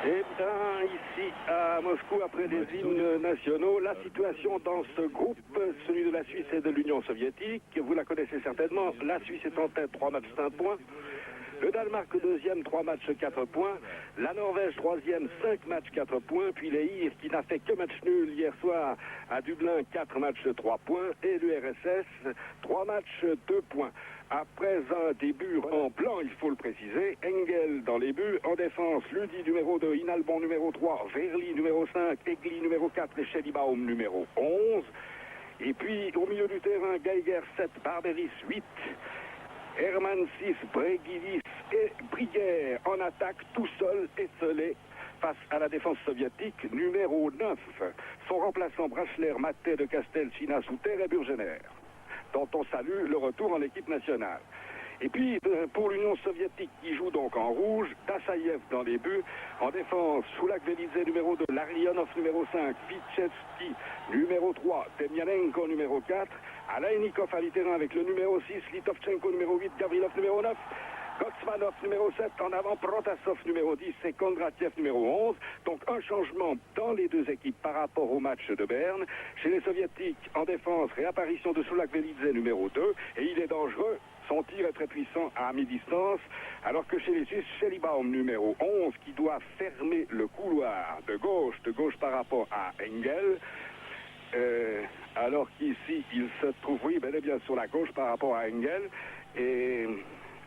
Eh bien, ici à Moscou, après les hymnes nationaux, la situation dans ce groupe, celui de la Suisse et de l'Union soviétique, vous la connaissez certainement. La Suisse est en tête, 3 matchs, 5 points. Le Danemark, deuxième, 3 matchs, 4 points. La Norvège, troisième, 5 matchs, 4 points. Puis l'Éire, qui n'a fait que match nul hier soir à Dublin, 4 matchs, 3 points. Et l'URSS, 3 matchs, 2 points. Après un début en blanc, il faut le préciser, Engel dans les buts. En défense, Ludi numéro 2, Inalbon numéro 3, Verli numéro 5, Egli numéro 4 et Schellibaum numéro 11. Et puis au milieu du terrain, Geiger 7, Barberis 8. Hermann 6, Breguilis et Briguer en attaque tout seul, esselé face à la défense soviétique, numéro 9. Son remplaçant Brachler, Maté de Castel, China, Souter et Burgener, dont on salue le retour en équipe nationale. Et puis, pour l'Union soviétique, qui joue donc en rouge, Dassaïev dans les buts. En défense, Soulak-Velidze numéro 2, Larionov numéro 5, Vichevski numéro 3, Temyanenko numéro 4, Alainikov à mi-terrain avec le numéro 6, Litovchenko numéro 8, Gavrilov numéro 9, Gotsmanov numéro 7, en avant Protasov numéro 10 et Kondratiev numéro 11. Donc un changement dans les deux équipes par rapport au match de Berne. Chez les soviétiques, en défense, réapparition de Soulak-Velidze numéro 2, et il est dangereux. Son tir est très puissant à mi-distance, alors que chez les Suisses, Schellibaum numéro 11, qui doit fermer le couloir de gauche par rapport à Engel, alors qu'ici, il se trouve, oui, bel et bien sur la gauche par rapport à Engel, et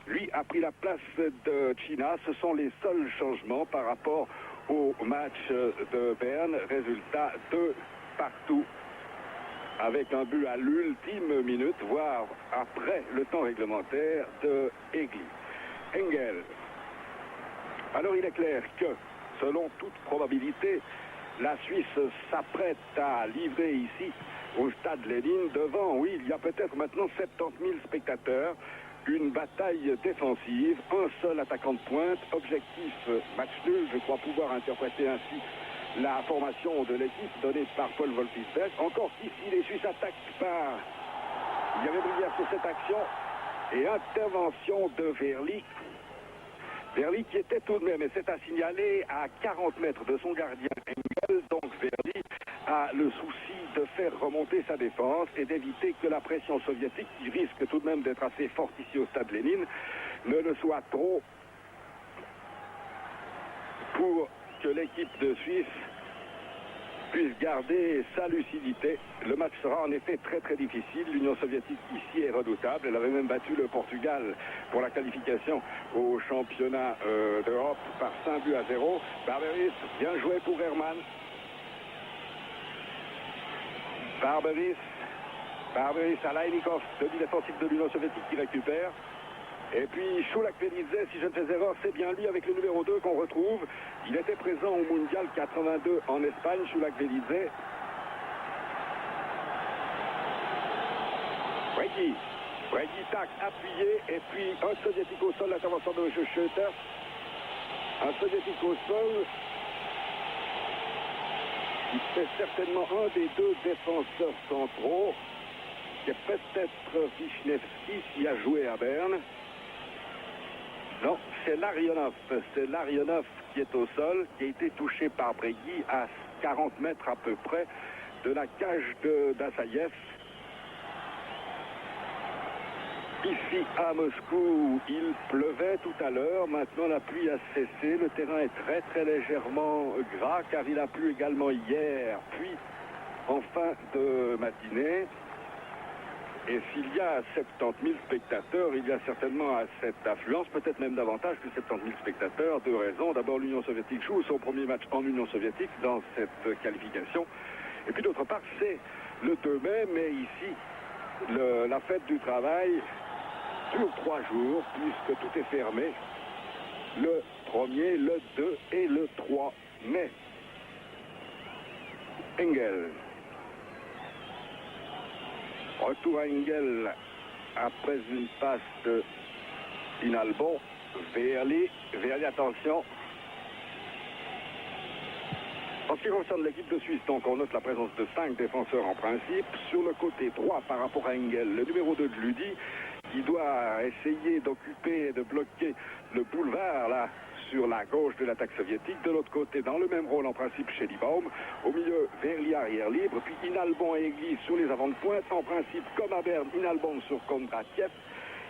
lui a pris la place de China. Ce sont les seuls changements par rapport au match de Berne. Résultat 2 partout, avec un but à l'ultime minute, voire après le temps réglementaire de Egli. Engel. Alors il est clair que, selon toute probabilité, la Suisse s'apprête à livrer ici, au stade Lénine, devant, oui, il y a peut-être maintenant 70 000 spectateurs, une bataille défensive, un seul attaquant de pointe, objectif match nul. Je crois pouvoir interpréter ainsi la formation de l'équipe donnée par Paul Wolfisberg. Encore qu'ici, les Suisses attaquent par... Il y avait Brière sur cette action. Et intervention de Verli. Verli qui était tout de même, et c'est à signaler, à 40 mètres de son gardien Engel. Donc Verli a le souci de faire remonter sa défense et d'éviter que la pression soviétique, qui risque tout de même d'être assez forte ici au stade Lénine, ne le soit trop pour que l'équipe de Suisse puisse garder sa lucidité. Le match sera en effet très très difficile. L'Union soviétique ici est redoutable. Elle avait même battu le Portugal pour la qualification au championnat d'Europe par 5-0. Barberis, bien joué pour Hermann. Barberis, Alainikov, demi-défensif de l'Union soviétique qui récupère. Et puis Soulak-Velidze, si je ne fais erreur, c'est bien lui avec le numéro 2 qu'on retrouve. Il était présent au Mondial 82 en Espagne, Soulak-Velidze. Brady tac, appuyé, et puis un soviétique au sol, l'intervention de Schöter. Un soviétique au sol. Il fait certainement un des deux défenseurs centraux, qui est peut-être Wisniewski, qui a joué à Berne. Non, c'est Larionov. C'est Larionov qui est au sol, qui a été touché par Brégui à 40 mètres à peu près de la cage de Dassaïev. Ici à Moscou, il pleuvait tout à l'heure. Maintenant, la pluie a cessé. Le terrain est très très légèrement gras car il a plu également hier, puis en fin de matinée. Et s'il y a 70 000 spectateurs, il y a certainement à cette affluence, peut-être même davantage que 70 000 spectateurs, deux raisons. D'abord, l'Union soviétique joue son premier match en Union soviétique dans cette qualification. Et puis d'autre part, c'est le 2 mai, mais ici, la fête du travail dure 3 jours, puisque tout est fermé. Le 1er, le 2 et le 3 mai. Engel. Retour à Engel après une passe de Inalbon. Verli, attention. En ce qui concerne l'équipe de Suisse, donc on note la présence de 5 défenseurs en principe. Sur le côté droit par rapport à Engel, le numéro 2 de Ludi, qui doit essayer d'occuper et de bloquer le boulevard, là, sur la gauche de l'attaque soviétique. De l'autre côté, dans le même rôle, en principe, Schellibaum. Au milieu, Verly arrière libre. Puis Inalbon et Egli sur les avant de pointe. En principe, comme à Berne, Inalbon sur Kondratiev.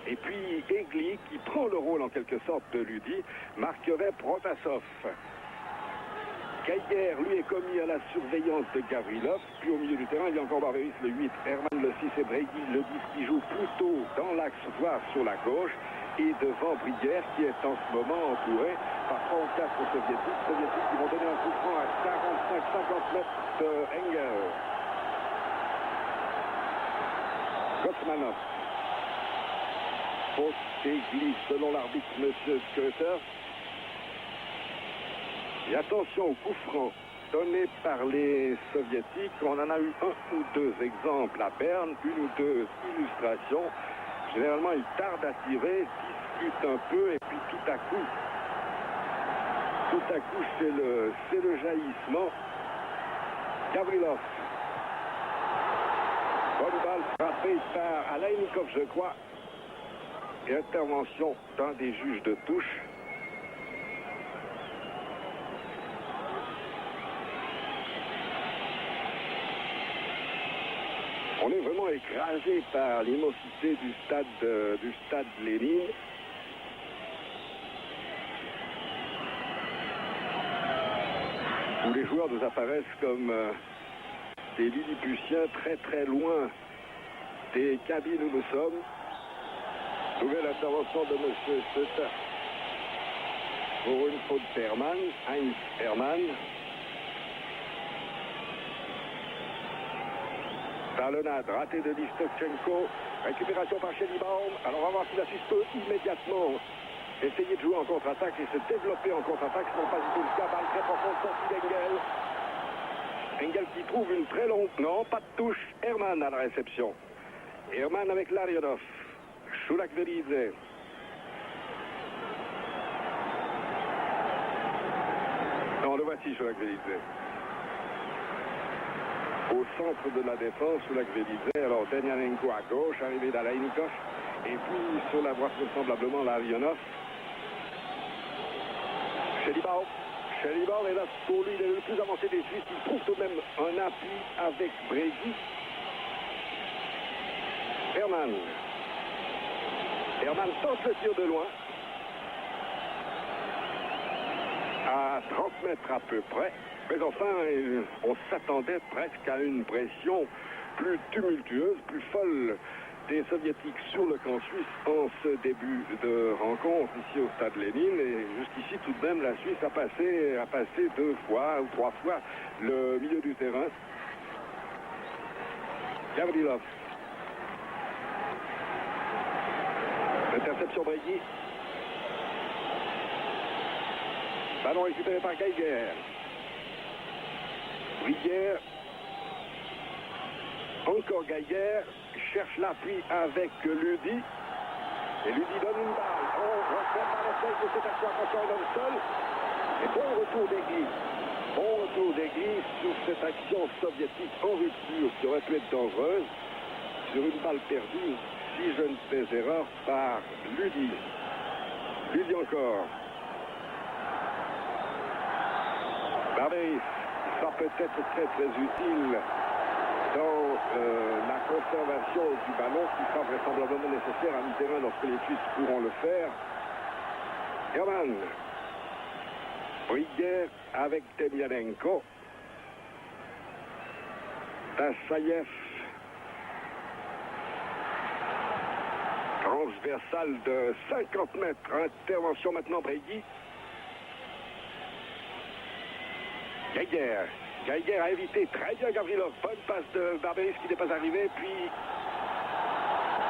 Et puis Egli, qui prend le rôle, en quelque sorte, de Ludi, marquerait Protasov. Geiger, lui, est commis à la surveillance de Gavrilov. Puis au milieu du terrain, il y a encore Barberis, le 8, Hermann, le 6 et Brady, le 10, qui joue plutôt dans l'axe, voire sur la gauche. Et devant Briguère, qui est en ce moment entouré par 34 soviétiques qui vont donner un coup franc à 45-50 mètres de Engel. Gotsmanov. Faute et glisse selon l'arbitre, M. Sköter. Et attention au coup franc donné par les soviétiques. On en a eu un ou deux exemples à Berne, une ou deux illustrations. Généralement, ils tardent à tirer, discutent un peu, et puis tout à coup, c'est le jaillissement. Gavrilov. Bonne balle frappée par Alainikov, je crois. Et intervention d'un des juges de touche. On est vraiment écrasé par l'immensité du stade Lénine. Où les joueurs nous apparaissent comme des Lilliputiens très très loin des cabines où nous sommes. Nouvelle intervention de M. Stöter pour une faute d'Hermann, Heinz Hermann. Talonnade ratée de Listochenko, récupération par Schellibaum. Alors on va voir si la Suisse peut immédiatement essayer de jouer en contre-attaque et se développer en contre-attaque. Ce n'est pas du tout le cas. Balle très profonde, sortie d'Engel. Engel qui trouve une très longue... Non, pas de touche. Hermann à la réception. Hermann avec Larionov. Shulak-Velidze. Non, le voici, Shulak-Velidze. Au centre de la défense, Shulak-Velidze. Alors, Denianenko à gauche, arrivé d'Alainikov. Et puis, sur la droite, vraisemblablement, Larionov. Schellibaum. Schellibaum est là pour lui, il est le plus avancé des Suisses. Il trouve tout de même un appui avec Brady. Hermann. Hermann tente le tir de loin. À 30 mètres à peu près. Mais enfin, on s'attendait presque à une pression plus tumultueuse, plus folle des Soviétiques sur le camp suisse en ce début de rencontre ici au stade Lénine. Et jusqu'ici, tout de même, la Suisse a passé 2 fois ou 3 fois le milieu du terrain. Gavrilov. Interception Brady. Ballon récupéré par Geiger. Briguère. Encore Geiger. Cherche l'appui avec Ludi. Et Ludi donne une balle. On refait par l'essai de cette action. Attention dans le sol. Et bon retour d'Egli. Bon retour d'Egli sur cette action soviétique en rupture qui aurait pu être dangereuse. Sur une balle perdue, si je ne fais erreur, par Ludi. Ludi encore. Barberis sera peut-être très très utile dans la conservation du ballon qui sera vraisemblablement nécessaire à mi-terrain lorsque les Suisses pourront le faire. Hermann. Briguère avec Demianenko. Tassaïev. Transversale de 50 mètres. Intervention maintenant Brady. Geiger. Geiger a évité très bien Gavrilov. Bonne passe de Barberis qui n'est pas arrivé. Puis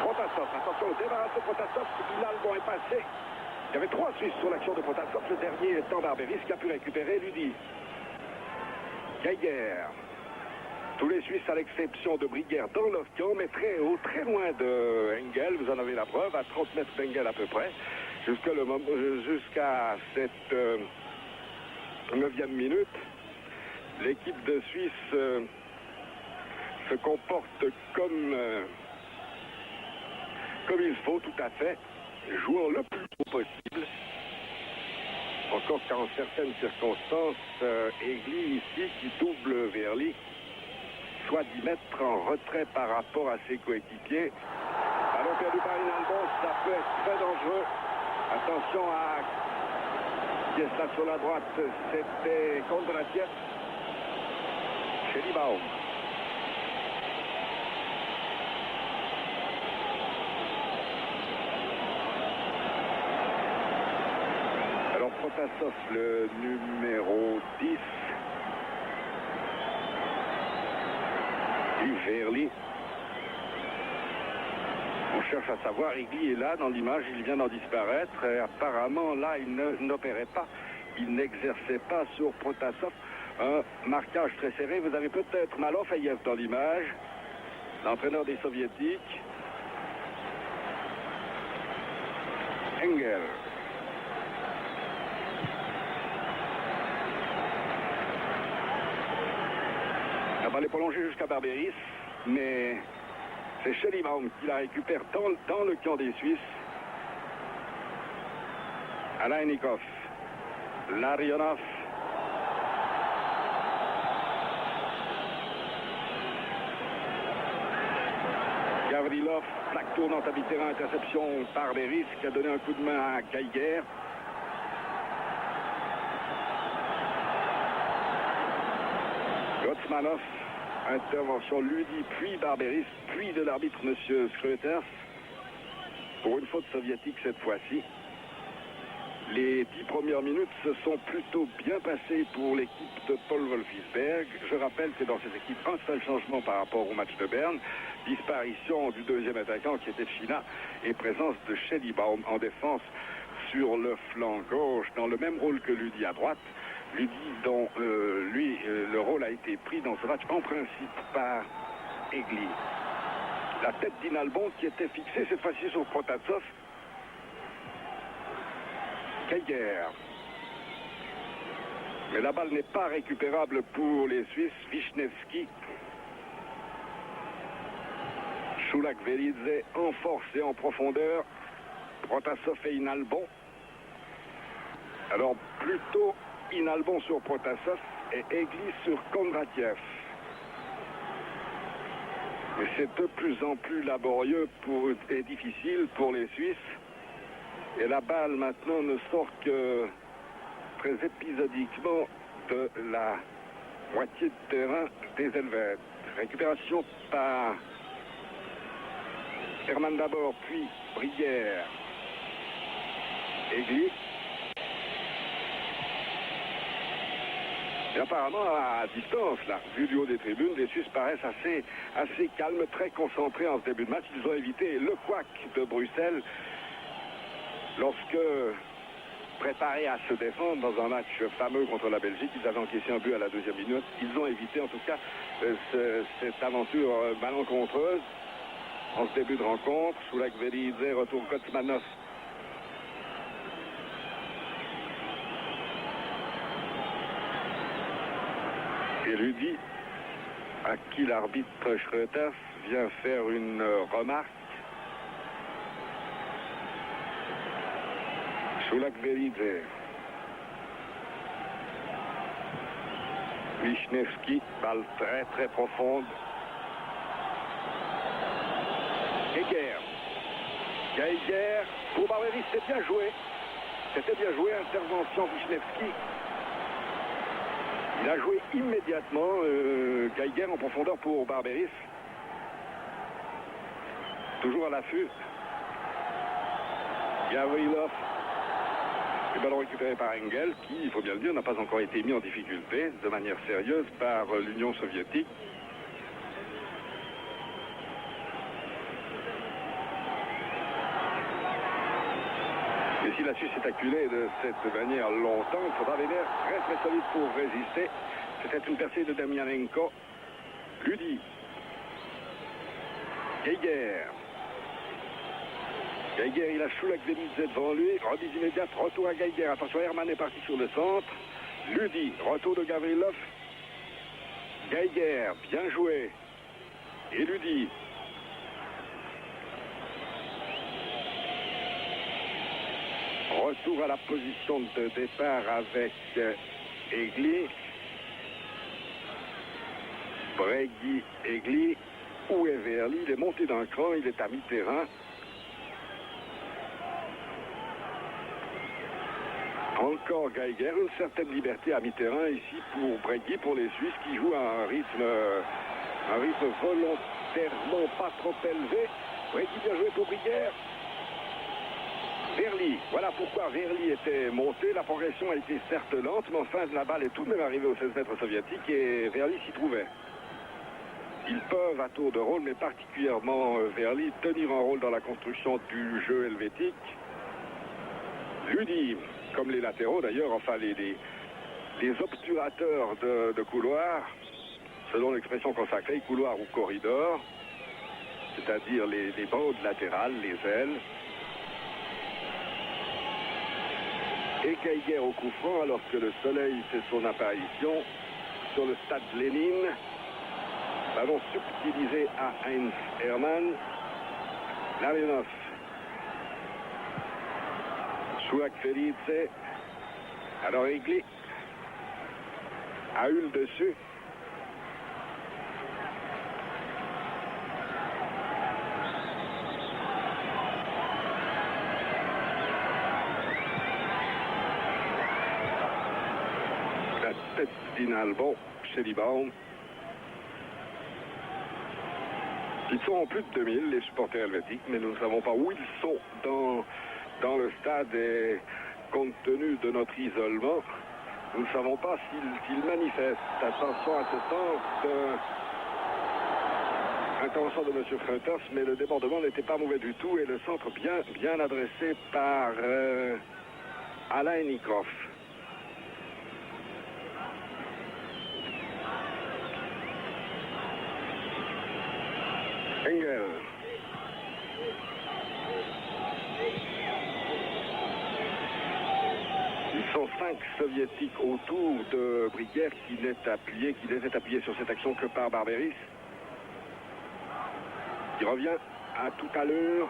Protasov. Attention au débarras de Protasov. L'Albon est passé. Il y avait 3 Suisses sur l'action de Protasov. Le dernier étant Barberis qui a pu récupérer Ludi. Geiger. Tous les Suisses, à l'exception de Briguère dans leur camp, mais très haut, très loin de Engel. Vous en avez la preuve, à 30 mètres d'Engel à peu près, jusqu'à cette 9e minute. L'équipe de Suisse se comporte comme il faut, tout à fait, jouant le plus tôt possible. Encore qu'en certaines circonstances, Egli ici, qui double Verly, soit d'y mettre en retrait par rapport à ses coéquipiers. Ballon perdu par Inalbon, ça peut être très dangereux. Attention à qui est là sur la droite, c'était Kondratiev. Schellibaum. Alors Protasov, le numéro 10. Verly. On cherche à savoir, Egli est là dans l'image, il vient d'en disparaître. Et apparemment, là, il n'opérait pas, il n'exerçait pas sur Protasov. Un marquage très serré. Vous avez peut-être Malofeyev dans l'image, l'entraîneur des Soviétiques. Engel. La balle est prolongée jusqu'à Barberis, mais c'est Schellibaum qui la récupère dans le camp des Suisses. Alainikov, Larionov. Gavrilov, plaque tournante à mi-terrain, interception par Beris qui a donné un coup de main à Geiger. Gotsmanov, intervention Ludi, puis Barberis, puis de l'arbitre M. Schröters. Pour une faute soviétique cette fois-ci. Les 10 premières minutes se sont plutôt bien passées pour l'équipe de Paul Wolfisberg. Je rappelle que dans cette équipe, un seul changement par rapport au match de Berne. Disparition du deuxième attaquant qui était China et présence de Schellibaum en défense sur le flanc gauche dans le même rôle que Ludi à droite. Ludi dont le rôle a été pris dans ce match en principe par Egli. La tête d'Inalbon qui était fixée cette fois-ci sur Protasov. Geiger. Mais la balle n'est pas récupérable pour les Suisses. Wisniewski. Shulak-Velidze en force et en profondeur. Protasov et Inalbon. Alors plutôt Inalbon sur Protasov et Egli sur Kondratiev. Mais c'est de plus en plus laborieux et difficile pour les Suisses. Et la balle maintenant ne sort que très épisodiquement de la moitié de terrain des Helvètes. Récupération par Hermann d'abord, puis Brière. Egli. Et apparemment, à distance, là, vu du haut des tribunes, les Suisses paraissent assez calmes, très concentrés en ce début de match. Ils ont évité le couac de Bruxelles lorsque, préparés à se défendre dans un match fameux contre la Belgique, ils avaient encaissé un but à la deuxième minute. Ils ont évité en tout cas cette aventure malencontreuse en ce début de rencontre. Shulak-Velidze, retour Gotsmanov. Et Ludi, à qui l'arbitre Schröters vient faire une remarque. Shulak-Velidze. Wisniewski, balle très très profonde. Geiger pour Barberis, c'est bien joué. C'était bien joué, intervention Wisniewski. Il a joué immédiatement Geiger en profondeur pour Barberis. Toujours à l'affût. Gavrilov. Le ballon récupéré par Engel, qui, il faut bien le dire, n'a pas encore été mis en difficulté de manière sérieuse par l'Union soviétique. Et si la Suisse est acculée de cette manière longtemps, il faudra des nerfs très très solides pour résister. C'était une percée de Demianenko. Ludi. Geiger. Geiger, il a Shulak-Velidze devant lui. Remise immédiate, retour à Geiger. Attention, Hermann est parti sur le centre. Ludi, retour de Gavrilov. Geiger, bien joué. Et Ludi. Retour à la position de départ avec Egli. Bregui, Egli. Où est Verly? Il est monté d'un cran, il est à mi-terrain. Encore Geiger, une certaine liberté à mi-terrain ici pour Bregui, pour les Suisses qui jouent à un rythme volontairement pas trop élevé. Bregui bien joué pour Briguère. Verly, voilà pourquoi Verly était monté. La progression a été certes lente, mais enfin la balle est tout de même arrivée aux 16 mètres soviétiques et Verly s'y trouvait. Ils peuvent à tour de rôle, mais particulièrement Verly, tenir un rôle dans la construction du jeu helvétique. Ludi, comme les latéraux d'ailleurs, enfin les obturateurs de couloir, selon l'expression consacrée, couloir ou corridor, c'est-à-dire les bandes latérales, les ailes. Et Geiger au coup franc, alors que le soleil fait son apparition sur le stade Lénine. Ballon subtilisé à Heinz Hermann. Larionov. Chouac Felice. Alors Egli a eu le dessus. La tête d'Inalbon chez Libaum. Ils sont en plus de 2000, les supporters helvétiques, mais nous ne savons pas où ils sont dans le stade et compte tenu de notre isolement, nous ne savons pas s'ils manifestent. Attention à ce temps intervention de M. Freuters, mais le débordement n'était pas mauvais du tout et le centre bien adressé par Alain Nikov. Engel. Ils sont 5 soviétiques autour de Briguère qui n'était appuyé sur cette action que par Barberis. Il revient à toute allure.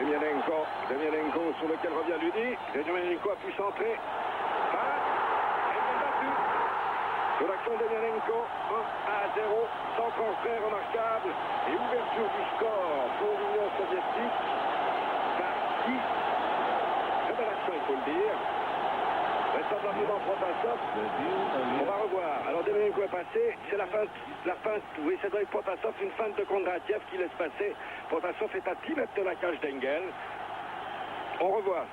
Demianenko sur lequel revient Ludi. Demianenko a pu centrer. Sur l'action de Demianenko, 1-0, centre en très remarquable et ouverture du score pour l'Union soviétique par 10. Très belle action, il faut le dire. Vraisemblablement Protasov. On va revoir. Alors Demianenko est passé, c'est la feinte, oui, c'est dans Protasov, une feinte de Kondratiev qui laisse passer. Protasov est à 10 mètres de la cage d'Engel. On revoit.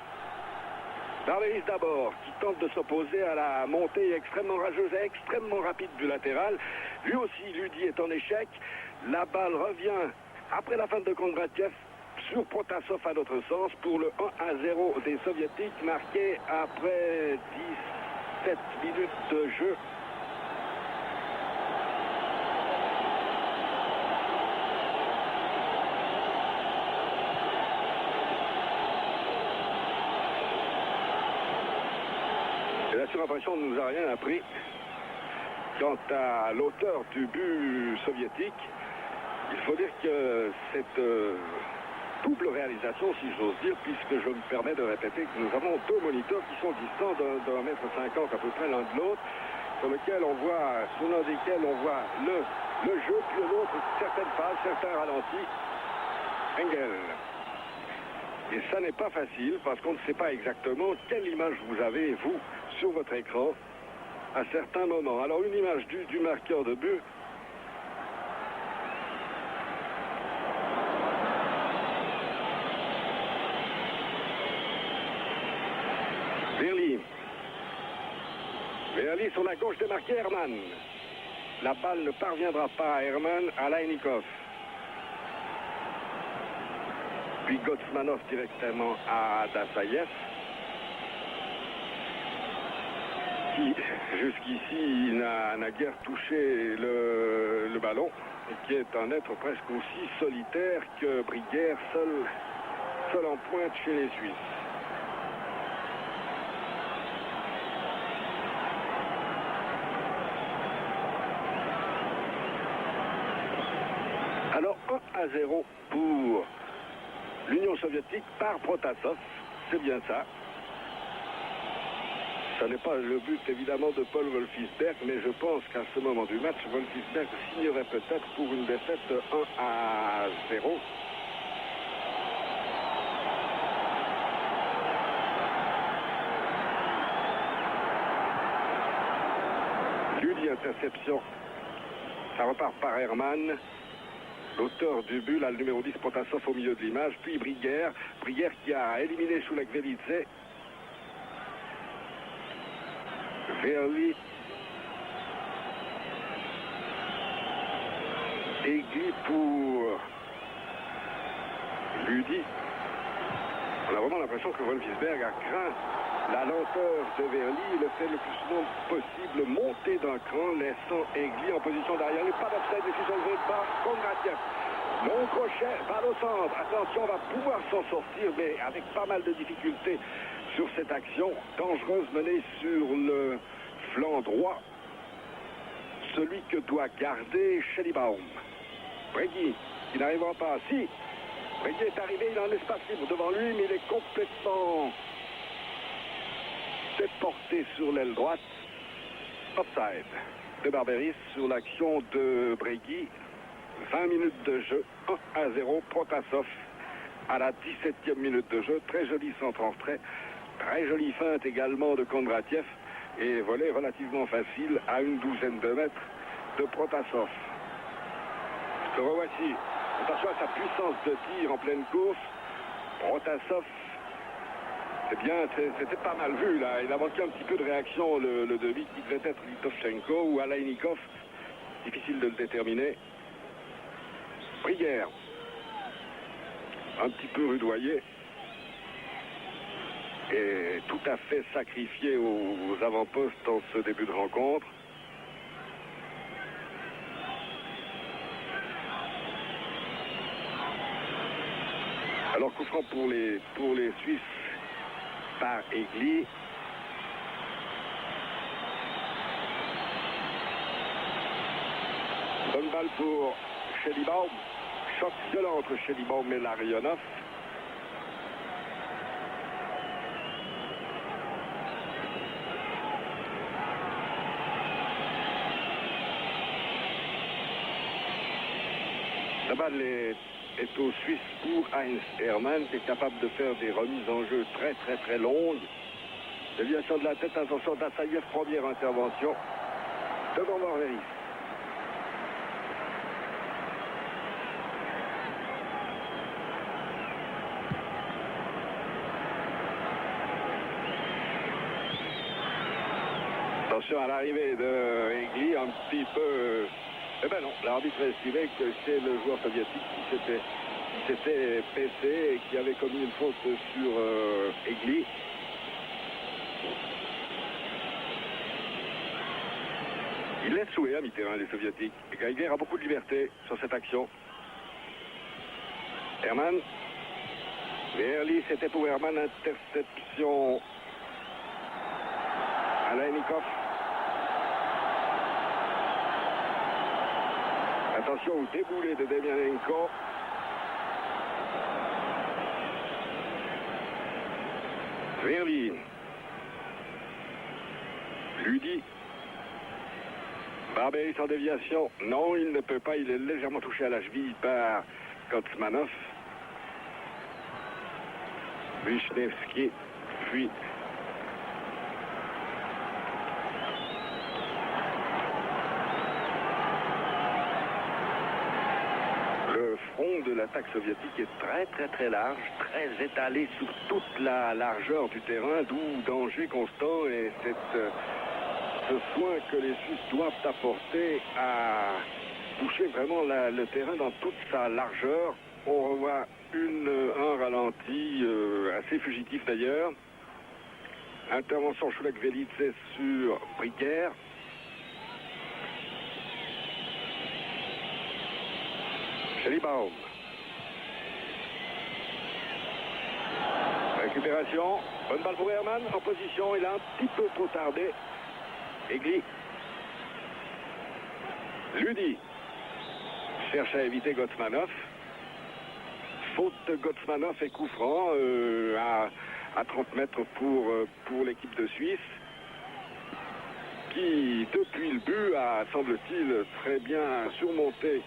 Barberis d'abord, qui tente de s'opposer à la montée extrêmement rageuse et extrêmement rapide du latéral. Lui aussi, Ludi est en échec. La balle revient après la fin de Kondratiev sur Protasov à notre sens pour le 1-0 des Soviétiques, marqué après 17 minutes de jeu. Et la surimpression ne nous a rien appris quant à l'auteur du but soviétique. Il faut dire que cette double réalisation, si j'ose dire, puisque je me permets de répéter que nous avons deux moniteurs qui sont distants d'1,50 m à peu près l'un de l'autre, sur l'un desquels on voit le jeu, puis l'autre certaines phases, certains ralentis. Engel. Et ça n'est pas facile parce qu'on ne sait pas exactement quelle image vous avez, vous, sur votre écran, à certains moments. Alors une image du marqueur de but. Verly sur la gauche démarqué Hermann. La balle ne parviendra pas à Hermann, à Lainikov. Puis Gotsmanov directement à Dassaïev, qui jusqu'ici n'a guère touché le ballon et qui est un être presque aussi solitaire que Briguère, seul en pointe chez les Suisses. Alors 1-0 pour l'Union soviétique par Protasov. c'est bien ça. Ce n'est pas le but évidemment de Paul Wolfisberg, mais je pense qu'à ce moment du match, Wolfisberg signerait peut-être pour une défaite 1-0. Ludy, interception. Ça repart par Herman. L'auteur du but, là, le numéro 10, Protasov au milieu de l'image, puis Briguère. Briguère qui a éliminé Šulek Velice. Verly. Egli pour Ludy. On a vraiment l'impression que Wolfisberg a craint la lenteur de Verly, le fait le plus souvent possible monter d'un cran, laissant Egli en position d'arrière. Pas d'offside, décision levée par Kondratiev. Long crochet, balle au centre. Attention, on va pouvoir s'en sortir, mais avec pas mal de difficultés sur cette action dangereuse menée sur le flanc droit. Celui que doit garder Schellibaum. Bréguy, qui n'arrivera pas. Si, Bréguy est arrivé, il a un espace libre devant lui, mais il est complètement déporté sur l'aile droite. Offside de Barberis sur l'action de Bréguy. 20 minutes de jeu, 1-0, Protasov à la 17e minute de jeu. Très joli centre en retrait, très jolie feinte également de Kondratiev et volet relativement facile à une douzaine de mètres de Protasov. Le revoici. Attention à sa puissance de tir en pleine course. Protasov, c'est bien, c'était pas mal vu là. Il a manqué un petit peu de réaction, le demi qui devait être Litovchenko ou Alainikov. Difficile de le déterminer. Briguère, un petit peu rudoyé et tout à fait sacrifié aux avant-postes en ce début de rencontre. Alors coup franc pour les Suisses par Egli. Bonne balle pour Schellibaum. Choc violent entre Schellibaum et Larionov. La balle est aux Suisses pour Heinz Hermann, qui est capable de faire des remises en jeu très longues. Déviation de la tête, attention d'Assaïev, première intervention devant Barberis. Attention à l'arrivée de Egli, un petit peu... Eh ben non, l'arbitre a estimé que c'est le joueur soviétique qui s'était baissé et qui avait commis une faute sur Egli. Il laisse jouer à mi-terrain les soviétiques. Geiger a beaucoup de liberté sur cette action. Herman. Verly, c'était pour Herman, interception. Alainikov. Attention au déboulé de Demianenko. Verly. Ludy. Barberis en déviation. Non, il ne peut pas. Il est légèrement touché à la cheville par Kotsmanov. Wisniewski. Puis le front de l'attaque soviétique est très large, très étalé sur toute la largeur du terrain, d'où danger constant et ce soin que les Suisses doivent apporter à toucher vraiment le terrain dans toute sa largeur. On revoit un ralenti assez fugitif d'ailleurs. Intervention Šulek Velice sur Briguère. Schellibaum. Récupération. Bonne balle pour Herman. En position. Il a un petit peu trop tardé. Egli. Ludy. Cherche à éviter Gotsmanov. Faute de Gotsmanov et coup franc à 30 mètres pour l'équipe de Suisse, qui, depuis le but, a, semble-t-il, très bien surmonté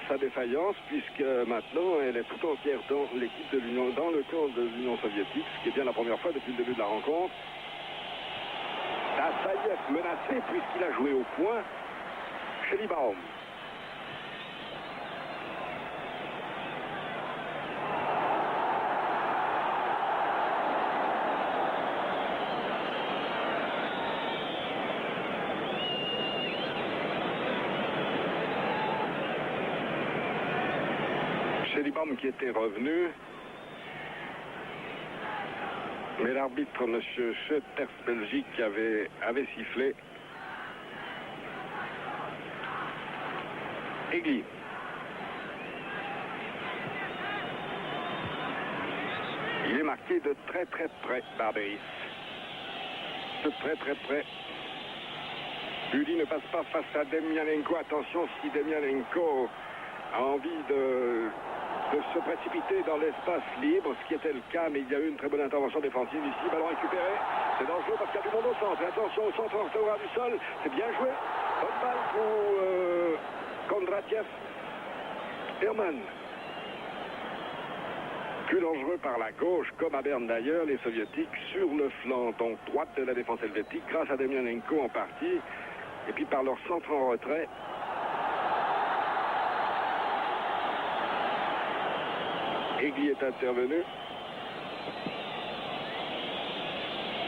sa défaillance, puisque maintenant elle est tout entière dans l'équipe de l'Union, dans le camp de l'Union soviétique, ce qui est bien la première fois depuis le début de la rencontre. Tassaïev menacé puisqu'il a joué au point. Schellibaum. Schellibaum qui était revenu. Mais l'arbitre, M. Schoeters, Belgique, avait sifflé. Egli. Il est marqué de très très près, Barberis. De très très près. Uli ne passe pas face à Demianenko. Attention, si Demianenko a envie de se précipiter dans l'espace libre, ce qui était le cas, mais il y a eu une très bonne intervention défensive ici. Ballon récupéré. C'est dangereux parce qu'il y a du monde au centre. Et attention au centre orthographe du sol. C'est bien joué. Bonne balle pour Kondratiev. Herman. Plus dangereux par la gauche, comme à Berne d'ailleurs, les soviétiques sur le flanc, donc droite de la défense helvétique, grâce à Demianenko en partie, et puis par leur centre en retrait. Egli est intervenu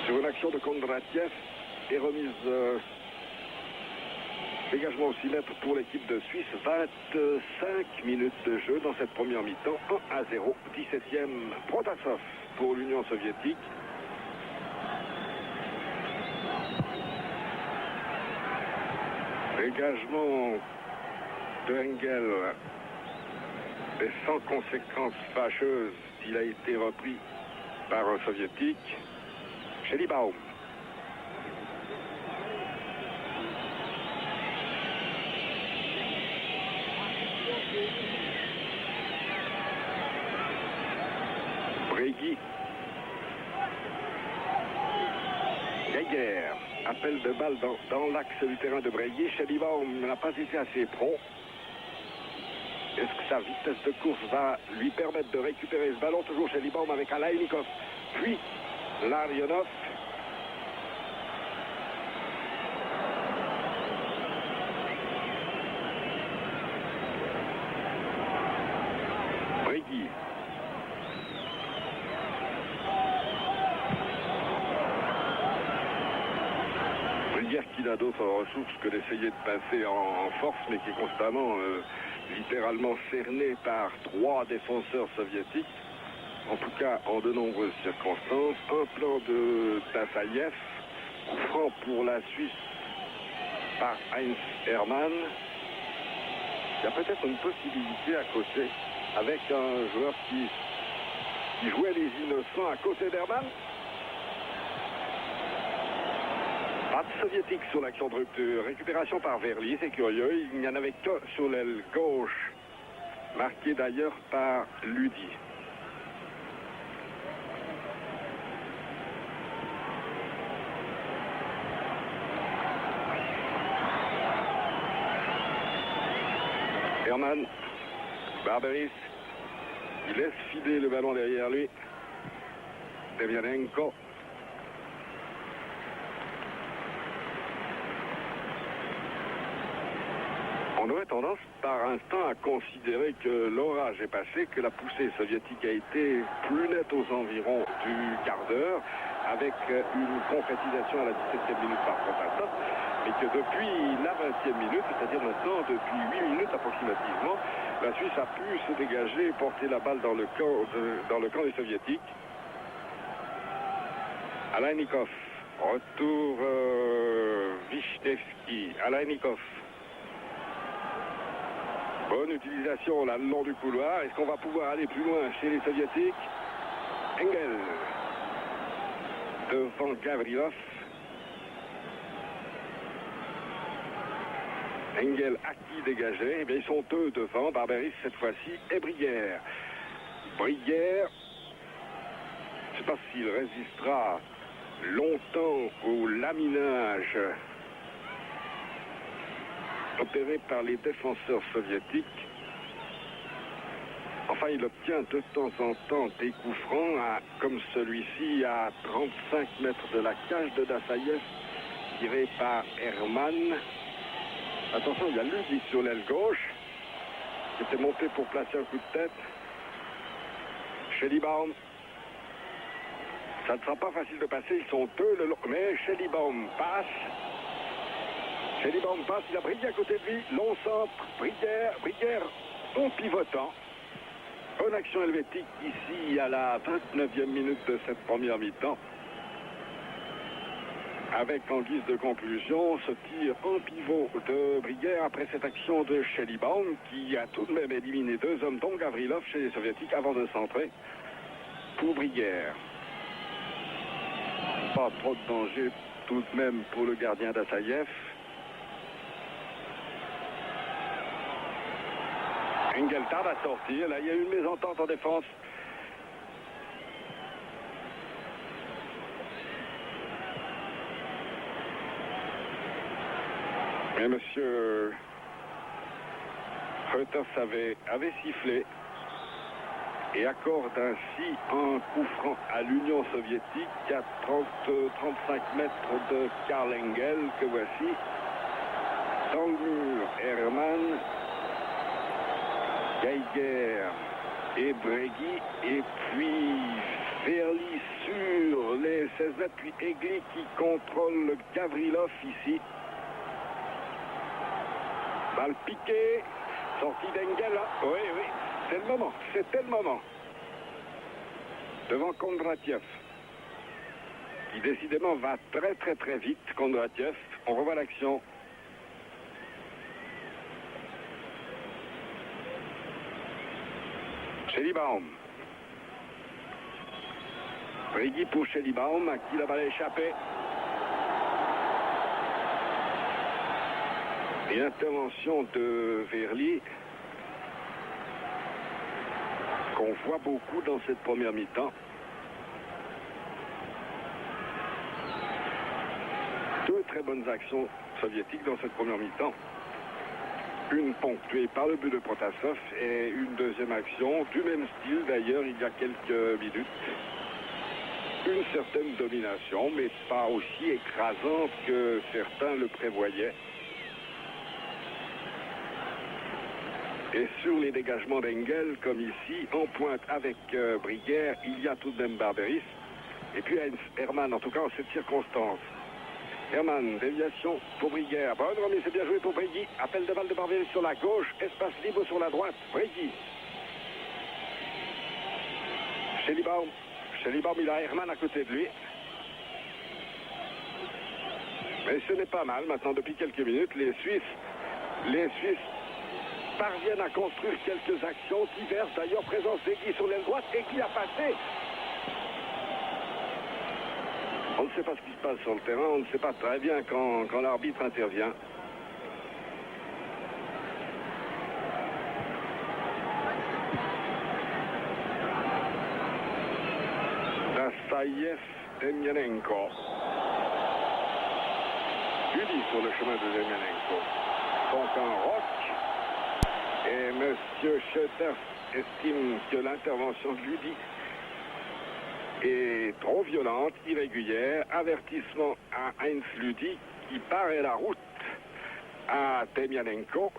sur une action de Kondratiev et remise dégagement au 6 mètres pour l'équipe de Suisse. 25 minutes de jeu dans cette première mi-temps. 1-0, 17e Protasov pour l'Union soviétique. Dégagement de Engel est sans conséquences fâcheuses. Il a été repris par un soviétique. Schellibaum. Bregui. Geiger. Appel de balle dans l'axe du terrain de Bregui. Schellibaum n'a pas été assez prompt. Est-ce que sa vitesse de course va lui permettre de récupérer ce ballon? Toujours Schellibaum avec Alainikov. Puis Larionov. Bregui. Brière qui n'a d'autres ressources que d'essayer de passer en force, mais qui est constamment, littéralement cerné par 3 défenseurs soviétiques, en tout cas en de nombreuses circonstances. Un plan de Tassaïev, franc pour la Suisse par Heinz Hermann. Il y a peut-être une possibilité à côté, avec un joueur qui jouait les innocents à côté d'Hermann. Pas de soviétique sur l'action de rupture. Récupération par Verly, c'est curieux. Il n'y en avait que sur l'aile gauche, marqué d'ailleurs par Ludi. Hermann, Barberis, il laisse filer le ballon derrière lui. Demianenko. On aurait tendance par instant à considérer que l'orage est passé, que la poussée soviétique a été plus nette aux environs du quart d'heure, avec une concrétisation à la 17e minute par Protasov, mais que depuis la 20e minute, c'est-à-dire maintenant depuis 8 minutes approximativement, la Suisse a pu se dégager et porter la balle dans le camp des soviétiques. Alainikov, retour Wisniewski, Alainikov. Bonne utilisation là le long du couloir. Est-ce qu'on va pouvoir aller plus loin chez les soviétiques? Engel devant Gavrilov. Engel à qui dégager? Eh bien, ils sont 2 devant. Barberis cette fois-ci et Brière. Brière pas s'il résistera longtemps au laminage opéré par les défenseurs soviétiques. Enfin, il obtient de temps en temps des coups francs, comme celui-ci, à 35 mètres de la cage de Dassaïev, tiré par Herman. Attention, il y a Ludi sur l'aile gauche, qui était monté pour placer un coup de tête. Schellibaum. Ça ne sera pas facile de passer, ils sont deux, mais Schellibaum passe. Schellibaum passe, il a Brigier à côté de lui, long centre, Brigier en pivotant. Bonne action helvétique ici à la 29e minute de cette première mi-temps. Avec en guise de conclusion ce tir en pivot de Brigier après cette action de Schellibaum qui a tout de même éliminé deux hommes dont Gavrilov chez les Soviétiques avant de centrer pour Brigier. Pas trop de danger tout de même pour le gardien d'Assaïev. Engel tarde à sortir. Là, il y a eu une mésentente en défense. Et M. Reuters avait sifflé et accorde ainsi un coup franc à l'Union soviétique à 35 mètres de Karl Engel que voici. Dans le mur, Herman, Geiger et Bregui, et puis Verly sur les 16 mètres, puis Egli qui contrôle Gavrilov ici. Balle piquée, sortie d'Engel, là. Oui, c'est le moment, c'était le moment. Devant Kondratiev, qui décidément va très vite, Kondratiev. On revoit l'action. Schellibaum. Brigui pour Schellibaum, à qui la balle a échappé. Et intervention de Verly, qu'on voit beaucoup dans cette première mi-temps. Deux très bonnes actions soviétiques dans cette première mi-temps. Une ponctuée par le but de Protasov et une deuxième action du même style d'ailleurs il y a quelques minutes. Une certaine domination, mais pas aussi écrasante que certains le prévoyaient. Et sur les dégagements d'Engel, comme ici, en pointe avec Brigier, il y a tout de même Barberis. Et puis Herman, en tout cas en cette circonstance. Herman, déviation pour Brigier. Bonne remise, c'est bien joué pour Brigui. Appel de balle de Barberis sur la gauche, espace libre sur la droite. Brigui. Schellibaum, il a Herman à côté de lui. Mais ce n'est pas mal. Maintenant, depuis quelques minutes, les Suisses parviennent à construire quelques actions diverses. D'ailleurs, présence d'Egli sur l'aile droite. Egli a passé. On ne sait pas ce qui se passe sur le terrain. On ne sait pas très bien quand l'arbitre intervient. Dassaïev, Demyanenko. Ludi sur le chemin de Demyanenko. Donc un rock. Et M. Schoeter estime que l'intervention de Ludi est trop violente, irrégulière. Avertissement à Heinz Ludi qui barrait la route à Demyanenko,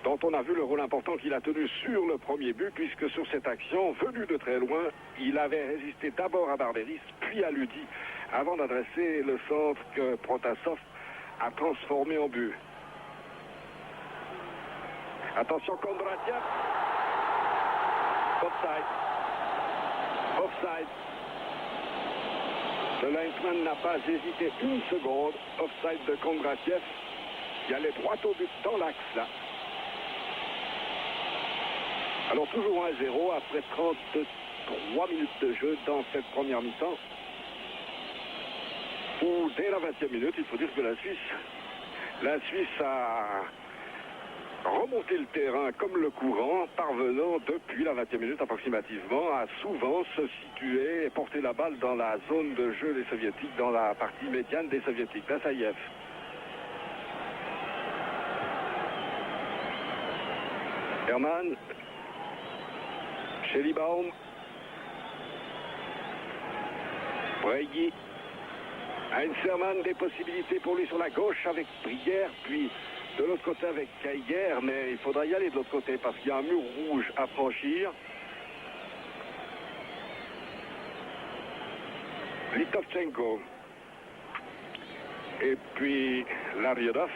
dont on a vu le rôle important qu'il a tenu sur le premier but, puisque sur cette action, venu de très loin, il avait résisté d'abord à Barberis, puis à Ludi, avant d'adresser le centre que Protasov a transformé en but. Attention, Kondratiev. Offside. Le linesman n'a pas hésité une seconde. Offside de Kondratiev. Il allait droit au but dans l'axe, là. Alors, toujours 1-0 après 33 minutes de jeu dans cette première mi-temps. Où, dès la 20e minute, il faut dire que la Suisse remonter le terrain comme le courant, parvenant depuis la 20e minute approximativement à souvent se situer et porter la balle dans la zone de jeu des Soviétiques, dans la partie médiane des Soviétiques. Dassaïev. Herman. Schellibaum. Bregui. Heinz Hermann, des possibilités pour lui sur la gauche avec Brière, puis de l'autre côté avec Geiger, mais il faudra y aller de l'autre côté parce qu'il y a un mur rouge à franchir. Litovchenko. Et puis Larionov.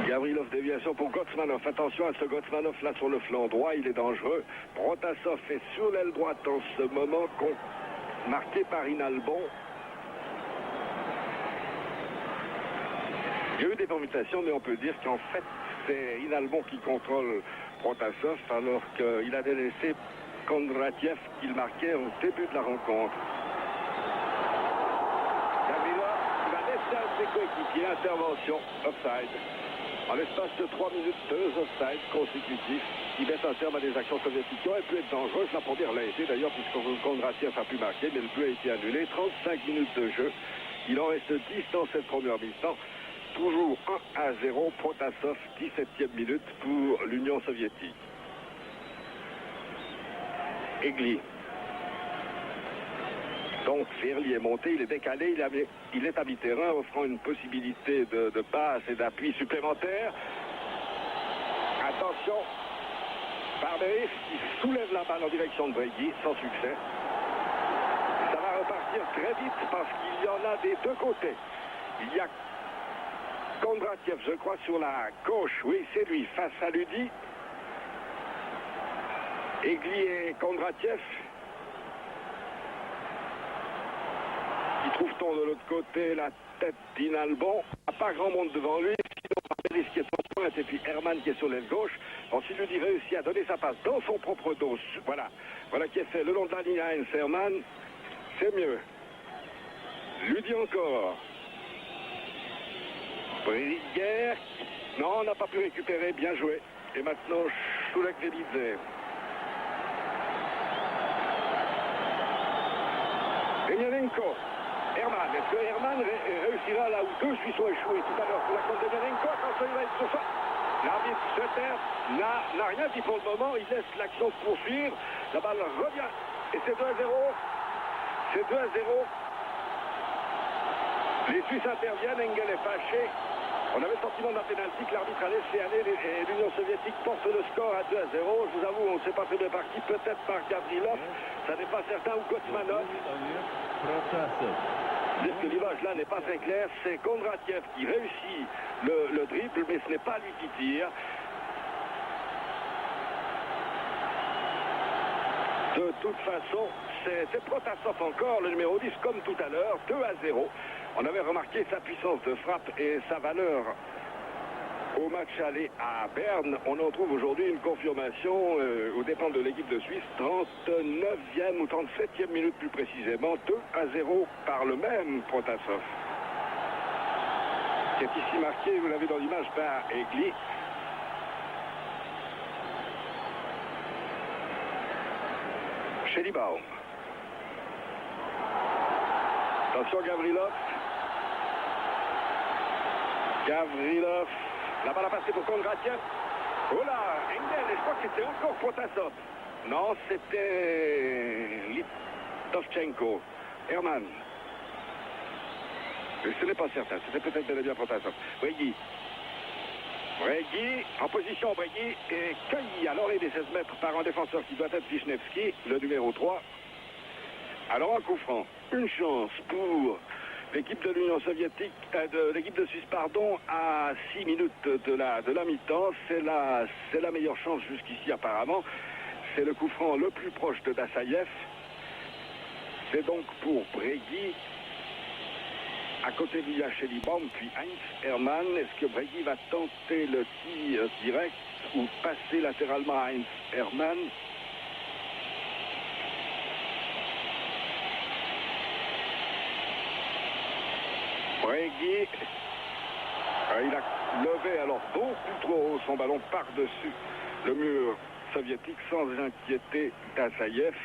Gavrilov, déviation pour Gotsmanov. Attention à ce Gotsmanov là sur le flanc droit, il est dangereux. Protasov est sur l'aile droite en ce moment, marqué par Inalbon. Il y a eu des permutations, mais on peut dire qu'en fait, c'est Inalbon qui contrôle Protasov, alors qu'il avait laissé Kondratiev qu'il marquait au début de la rencontre. Gavrilov, il va laisser un de ses coéquipiers, intervention, offside. En l'espace de 3 minutes, 2 offsides consécutifs qui mettent un terme à des actions soviétiques qui auraient pu être dangereuses. La première l'a été d'ailleurs puisque Kondratiev a pu marquer, mais le but a été annulé. 35 minutes de jeu. Il en reste 10 dans cette première mi-temps. Toujours 1-0, Protasov, 17e minute pour l'Union soviétique. Egli. Donc Ferli est monté, il est décalé, il est à mi-terrain, offrant une possibilité de passe et d'appui supplémentaire. Attention, Barberis qui soulève la balle en direction de Bregui, sans succès. Ça va repartir très vite parce qu'il y en a des deux côtés. Il y a Kondratiev, je crois, sur la gauche, oui, c'est lui, face à Ludi. Egli et Kondratiev. Trouve-t-on de l'autre côté la tête d'Inalbon? Il n'y a pas grand monde devant lui, sinon Barberis qui est en pointe et puis Herman qui est sur l'aile gauche. Bon, si Ludi réussit à donner sa passe dans son propre dos, voilà qui est fait le long de la ligne à Heinz Hermann, c'est mieux. Ludi encore. Brière, non, on n'a pas pu récupérer, bien joué. Et maintenant, Shulek-Velidze. Emelianenko. Herman, est-ce que Herman réussira là où deux Suisses ont échoué tout à l'heure pour la compte de Emelianenko? Attention, il va être sur ça. L'arbitre Schroeter n'a rien dit pour le moment, il laisse l'action se poursuivre. La balle revient et c'est 2-0. C'est 2-0. Les Suisses interviennent, Engel est fâché. On avait le sentiment d'un pénalty que l'arbitre a laissé aller et l'Union soviétique porte le score à 2-0. Je vous avoue, on ne s'est pas fait de partie, peut-être par Gavrilov, ça n'est pas certain, ou Gotsmanov. Que l'image là n'est pas très claire, c'est Kondratiev qui réussit le dribble, mais ce n'est pas lui qui tire. De toute façon, c'est Protasov encore, le numéro 10, comme tout à l'heure, 2-0. On avait remarqué sa puissance de frappe et sa valeur au match aller à Berne. On en trouve aujourd'hui une confirmation aux dépens de l'équipe de Suisse, 39e ou 37e minute plus précisément, 2-0 par le même Protasov. Qui est ici marqué, vous l'avez dans l'image, par Egli. Schellibaum. Attention Gavrilov. Gavrilov. La balle a passé pour Kondratiev. Oh là, Engel, et je crois que c'était encore Protasov. Non, c'était Litovchenko. Herman. Ce n'est pas certain, c'était peut-être bel et bien Protasov. Bregui. Bregui, en position Bregui, et cueilli à l'orée des 16 mètres par un défenseur qui doit être Wisniewski, le numéro 3. Alors un coup franc. Une chance pour l'équipe de l'Union soviétique, de l'équipe de Suisse, pardon, à 6 minutes de la mi-temps. C'est la meilleure chance jusqu'ici apparemment. C'est le coup franc le plus proche de Dassaïev. C'est donc pour Bregui. À côté de lui, il y a Schellibaum, puis Heinz Hermann. Est-ce que Bregui va tenter le tir direct ou passer latéralement à Heinz Hermann? Bregui. Il a levé alors beaucoup trop haut son ballon par-dessus le mur soviétique sans inquiéter Dassaïev.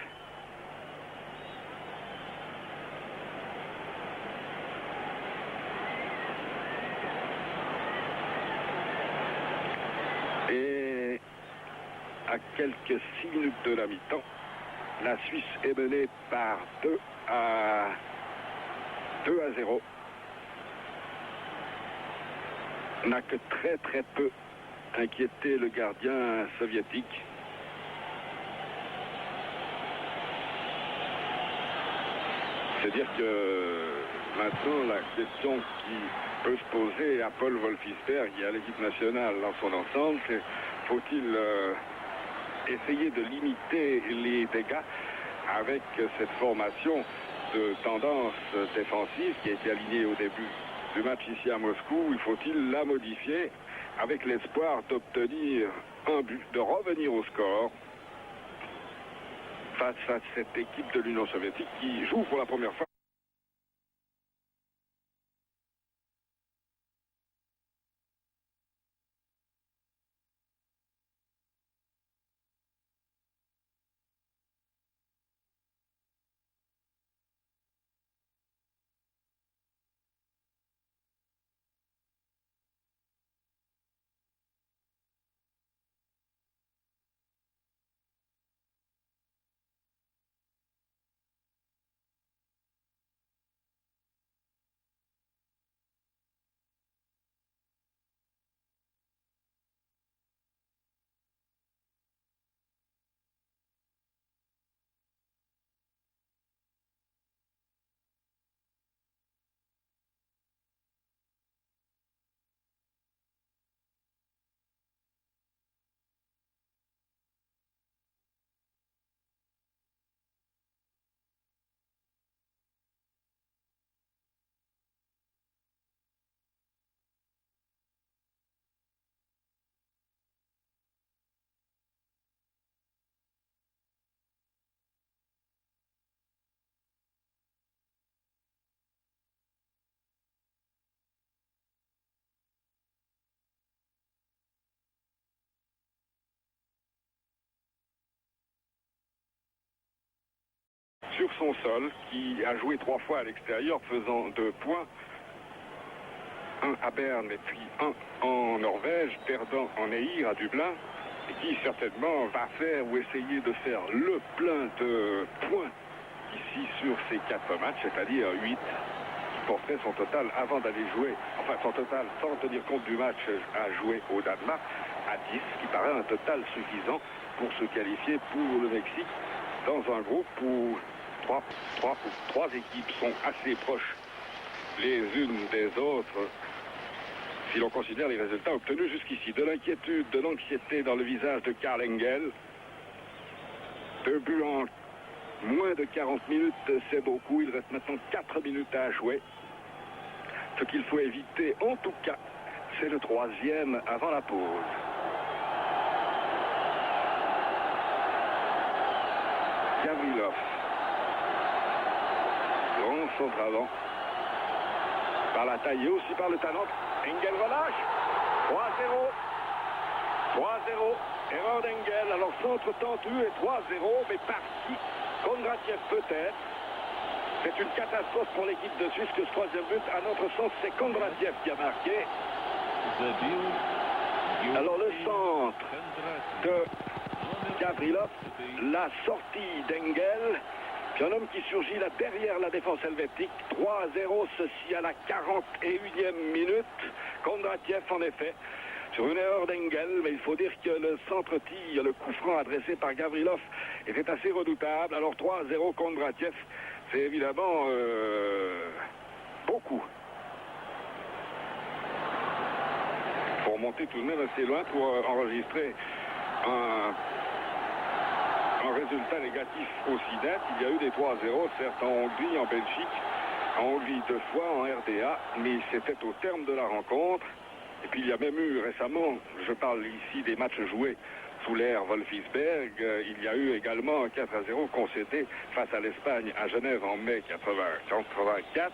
Et à quelques 6 minutes de la mi-temps, la Suisse est menée par 2-0. N'a que très peu inquiété le gardien soviétique. C'est dire que maintenant la question qui peut se poser à Paul Wolfisberg et à l'équipe nationale dans son ensemble, c'est faut-il essayer de limiter les dégâts avec cette formation de tendance défensive qui a été alignée au début du match ici à Moscou? Il faut-il la modifier avec l'espoir d'obtenir un but, de revenir au score face à cette équipe de l'Union soviétique qui joue pour la première fois? Sur son sol, qui a joué 3 fois à l'extérieur, faisant 2 points, un à Berne et puis un en Norvège, perdant en Eyre à Dublin, et qui certainement va faire ou essayer de faire le plein de points ici sur ces 4 matchs, c'est-à-dire 8, qui porterait son total avant d'aller jouer, enfin son total sans tenir compte du match à jouer au Danemark, à 10, qui paraît un total suffisant pour se qualifier pour le Mexique dans un groupe où trois équipes sont assez proches les unes des autres si l'on considère les résultats obtenus jusqu'ici. De l'inquiétude, de l'anxiété dans le visage de Karl Engel. 2 buts en moins de 40 minutes, c'est beaucoup. Il reste maintenant 4 minutes à jouer. Ce qu'il faut éviter, en tout cas, c'est le 3e avant la pause. Gavrilov. Grand centre avant. Par la taille et aussi par le talent. Engel relâche. 3-0. 3-0. Erreur d'Engel. Alors centre tendu et 3-0. Mais par qui? Kondratiev peut-être. C'est une catastrophe pour l'équipe de Suisse que ce 3e but, à notre sens, c'est Kondratiev qui a marqué. Alors le centre de Gavrilov, la sortie d'Engel, puis un homme qui surgit là derrière la défense helvétique. 3-0, ceci à la 41e minute. Kondratiev en effet, sur une erreur d'Engel, mais il faut dire que le centre-tir, le coup franc adressé par Gavrilov était assez redoutable. Alors 3-0 Kondratiev, c'est évidemment beaucoup. Il faut remonter tout de même assez loin pour enregistrer un résultat négatif aussi net. Il y a eu des 3-0, certes en Hongrie, en Belgique, en Hongrie 2 fois, en RDA, mais c'était au terme de la rencontre. Et puis il y a même eu récemment, je parle ici des matchs joués sous l'ère Wolfisberg, il y a eu également un 4-0 concédé face à l'Espagne à Genève en mai 1984.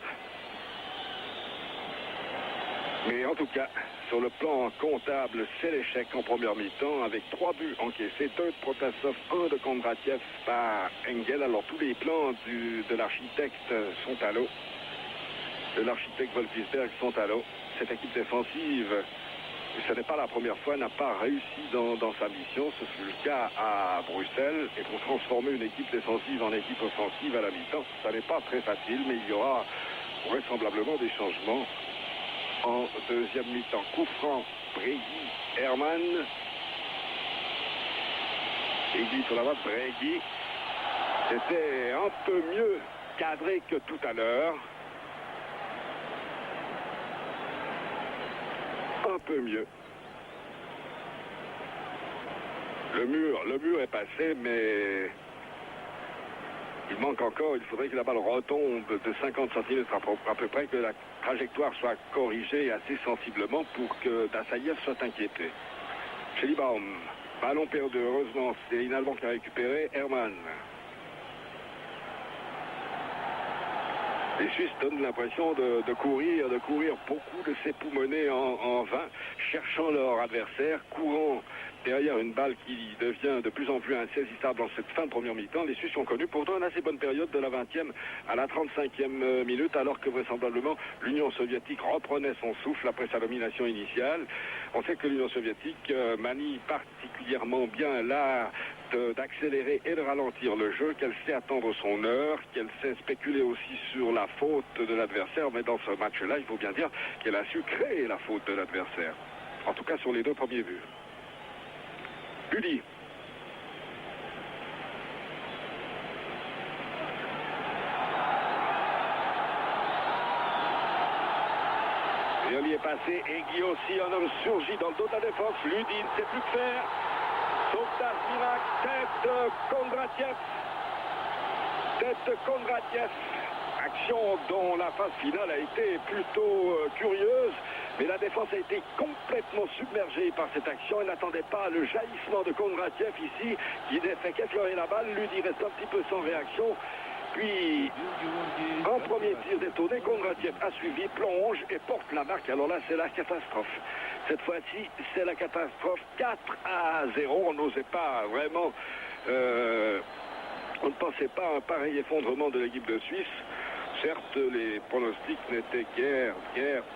Mais en tout cas, sur le plan comptable, c'est l'échec en première mi-temps avec 3 buts encaissés, 2 de Protasov, 1 de Kondratiev par Engel. Alors tous les plans de l'architecte sont à l'eau. De l'architecte Wolfisberg sont à l'eau. Cette équipe défensive, ce n'est pas la première fois, n'a pas réussi dans sa mission. Ce fut le cas à Bruxelles. Et pour transformer une équipe défensive en équipe offensive à la mi-temps, ça n'est pas très facile, mais il y aura vraisemblablement des changements en deuxième mi-temps. Coup franc, Bregui, Hermann. Bregui sur la voie, Bregui. C'était un peu mieux cadré que tout à l'heure. Un peu mieux. Le mur est passé, mais il manque encore, il faudrait que la balle retombe de 50 cm à peu près, que la trajectoire soit corrigée assez sensiblement pour que Dassaïev soit inquiété. Schellibaum, ballon perdu, heureusement, c'est Inalban qui a récupéré, Hermann. Les Suisses donnent l'impression de courir beaucoup, de s'époumoner en vain, cherchant leur adversaire, courant derrière une balle qui devient de plus en plus insaisissable en cette fin de première mi-temps. Les Suisses ont connu pourtant une assez bonne période de la 20e à la 35e minute, alors que vraisemblablement l'Union soviétique reprenait son souffle après sa domination initiale. On sait que l'Union soviétique manie particulièrement bien l'art d'accélérer et de ralentir le jeu, qu'elle sait attendre son heure, qu'elle sait spéculer aussi sur la faute de l'adversaire, mais dans ce match-là, il faut bien dire qu'elle a su créer la faute de l'adversaire. En tout cas sur les 2 premiers buts. Uli. Et on y est passé, et Guy aussi, un homme surgit dans le dos de la défense. Ludi ne sait plus que faire. Sauvetage miracle, tête de Kondratiev. Tête de Kondratiev. Action dont la phase finale a été plutôt curieuse, mais la défense a été complètement submergée par cette action. Elle n'attendait pas le jaillissement de Kondratiev ici, qui n'a fait qu'effleurer la balle. Ludi reste un petit peu sans réaction. Puis, un premier tir détourné, Kondratiev a suivi, plonge et porte la marque. Alors là, c'est la catastrophe. Cette fois-ci, c'est la catastrophe. 4-0. On n'osait pas vraiment... on ne pensait pas à un pareil effondrement de l'équipe de Suisse. Certes, les pronostics n'étaient guère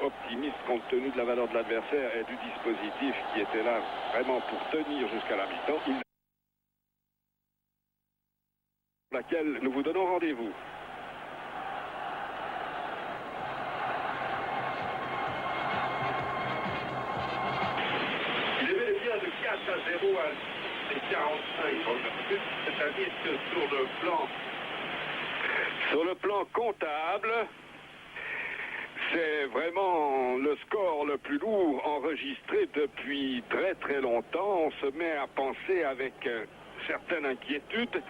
optimistes compte tenu de la valeur de l'adversaire et du dispositif qui était là vraiment pour tenir jusqu'à la mi-temps. Laquelle nous vous donnons rendez-vous. Il est bel et bien de 4-0 à 45, c'est-à-dire que sur le plan comptable, c'est vraiment le score le plus lourd enregistré depuis très longtemps. On se met à penser avec certaine inquiétude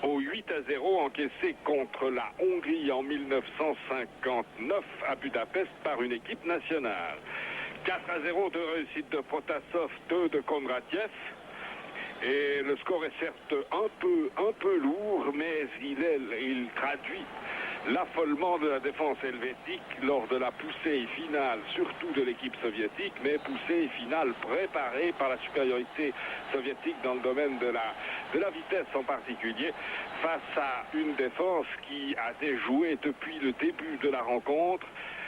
au 8-0 encaissé contre la Hongrie en 1959 à Budapest par une équipe nationale. 4-0 de réussite de Protasov, 2 de Kondratiev. Et le score est certes un peu lourd, mais il traduit l'affolement de la défense helvétique lors de la poussée finale, surtout de l'équipe soviétique, mais poussée finale préparée par la supériorité soviétique dans le domaine de la vitesse en particulier, face à une défense qui a déjoué depuis le début de la rencontre.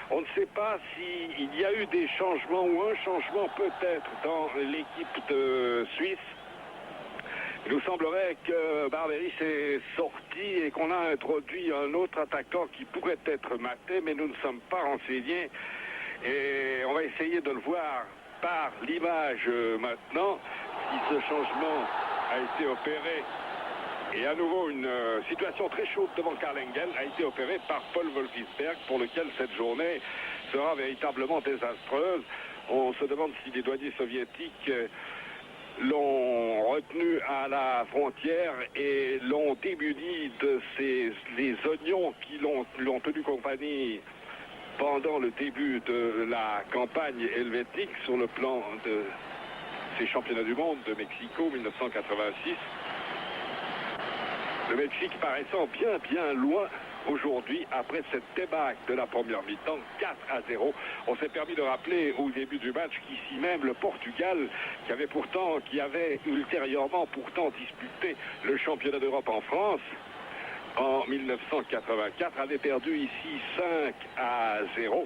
On ne sait pas s'il y a eu des changements ou un changement peut-être dans l'équipe de Suisse. Il nous semblerait que Barberis est sorti et qu'on a introduit un autre attaquant qui pourrait être maté, mais nous ne sommes pas renseignés. Et on va essayer de le voir par l'image maintenant, si ce changement a été opéré. Et à nouveau, une situation très chaude devant Karl Engel a été opérée par Paul Wolfisberg, pour lequel cette journée sera véritablement désastreuse. On se demande si les douaniers soviétiques l'ont retenu à la frontière et l'ont démuni de les oignons qui l'ont tenu compagnie pendant le début de la campagne helvétique sur le plan de ces championnats du monde de Mexico 1986. Le Mexique paraissant bien loin aujourd'hui après cette débâcle de la première mi-temps, 4-0. On s'est permis de rappeler au début du match qu'ici même le Portugal, qui avait ultérieurement pourtant disputé le championnat d'Europe en France en 1984, avait perdu ici 5-0.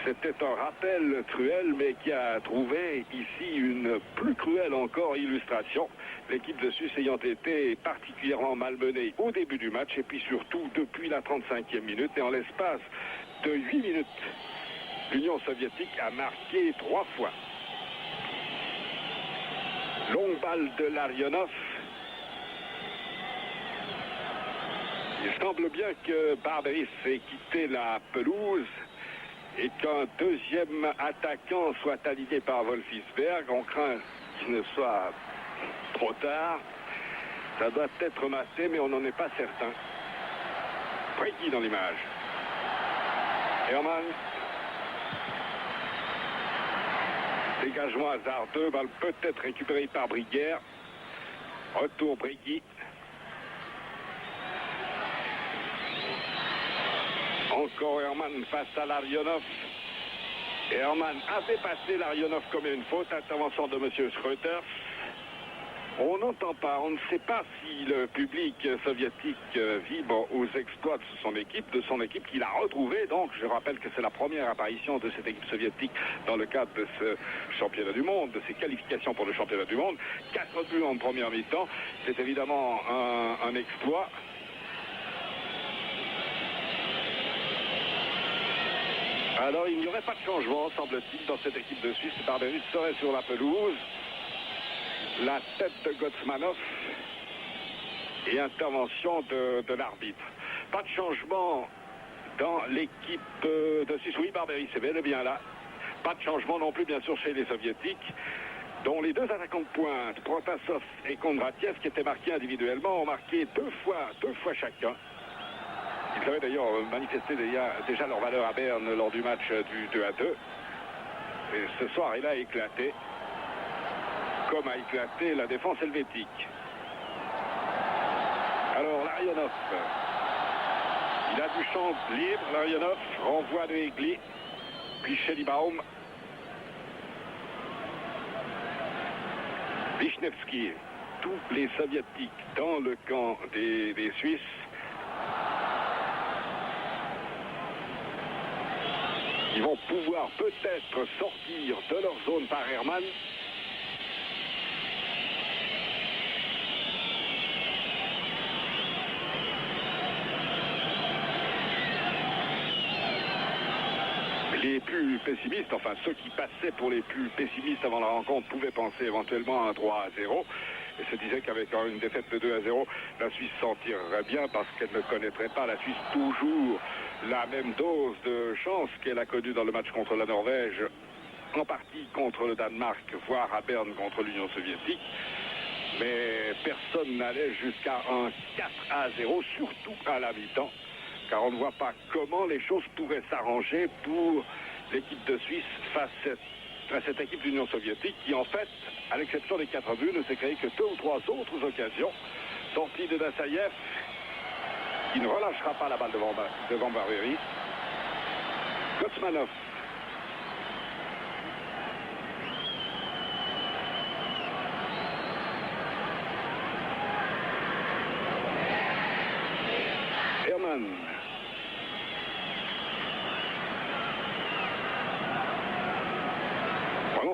C'était un rappel cruel, mais qui a trouvé ici une plus cruelle encore illustration. L'équipe de Suisse ayant été particulièrement malmenée au début du match, et puis surtout depuis la 35e minute, et en l'espace de 8 minutes, l'Union soviétique a marqué 3 fois. Longue balle de Larionov. Il semble bien que Barberis ait quitté la pelouse et qu'un deuxième attaquant soit aligné par Wolfisberg. On craint qu'il ne soit trop tard. Ça doit être massé, mais on n'en est pas certain. Bregi dans l'image. Hermann. Dégagement hasardeux, balle peut-être récupérée par Briguère. Retour Bregi. Encore Hermann face à Larionov. Hermann avait passé Larionov comme une faute. Intervention de M. Schröter. On n'entend pas, on ne sait pas si le public soviétique vibre aux exploits de son équipe qu'il a retrouvée. Donc je rappelle que c'est la première apparition de cette équipe soviétique dans le cadre de ce championnat du monde, de ses qualifications pour le championnat du monde. 4 buts en première mi-temps, c'est évidemment un exploit. Alors il n'y aurait pas de changement, semble-t-il, dans cette équipe de Suisse. Barberis serait sur la pelouse. La tête de Gotsmanov et intervention de l'arbitre. Pas de changement dans l'équipe de Suisse. Oui, Barberis est bel et bien là. Pas de changement non plus, bien sûr, chez les Soviétiques, dont les deux attaquants de pointe, Protasov et Kondratiev, qui étaient marqués individuellement, ont marqué deux fois chacun. Ils avaient d'ailleurs manifesté déjà leur valeur à Berne lors du match du 2-2. Et ce soir, il a éclaté, comme a éclaté la défense helvétique. Alors, Larionov. Il a du champ libre, Larionov. Renvoi de Egli. Puis Schellibaum. Wisniewski. Tous les Soviétiques dans le camp des Suisses. Ils vont pouvoir peut-être sortir de leur zone par Hermann. Les plus pessimistes, enfin ceux qui passaient pour les plus pessimistes avant la rencontre, pouvaient penser éventuellement à un 3-0 et se disaient qu'avec une défaite de 2-0, la Suisse s'en tirerait bien parce qu'elle ne connaîtrait pas, la Suisse, toujours la même dose de chance qu'elle a connue dans le match contre la Norvège, en partie contre le Danemark, voire à Berne contre l'Union soviétique. Mais personne n'allait jusqu'à un 4-0, surtout à la mi-temps, car on ne voit pas comment les choses pourraient s'arranger pour l'équipe de Suisse face à cette équipe de l'Union soviétique qui, en fait, à l'exception des 4 buts, ne s'est créé que 2 ou 3 autres occasions. Sortie de Dassaïev, qui ne relâchera pas la balle devant Barberis. Gotsmanov. Hermann.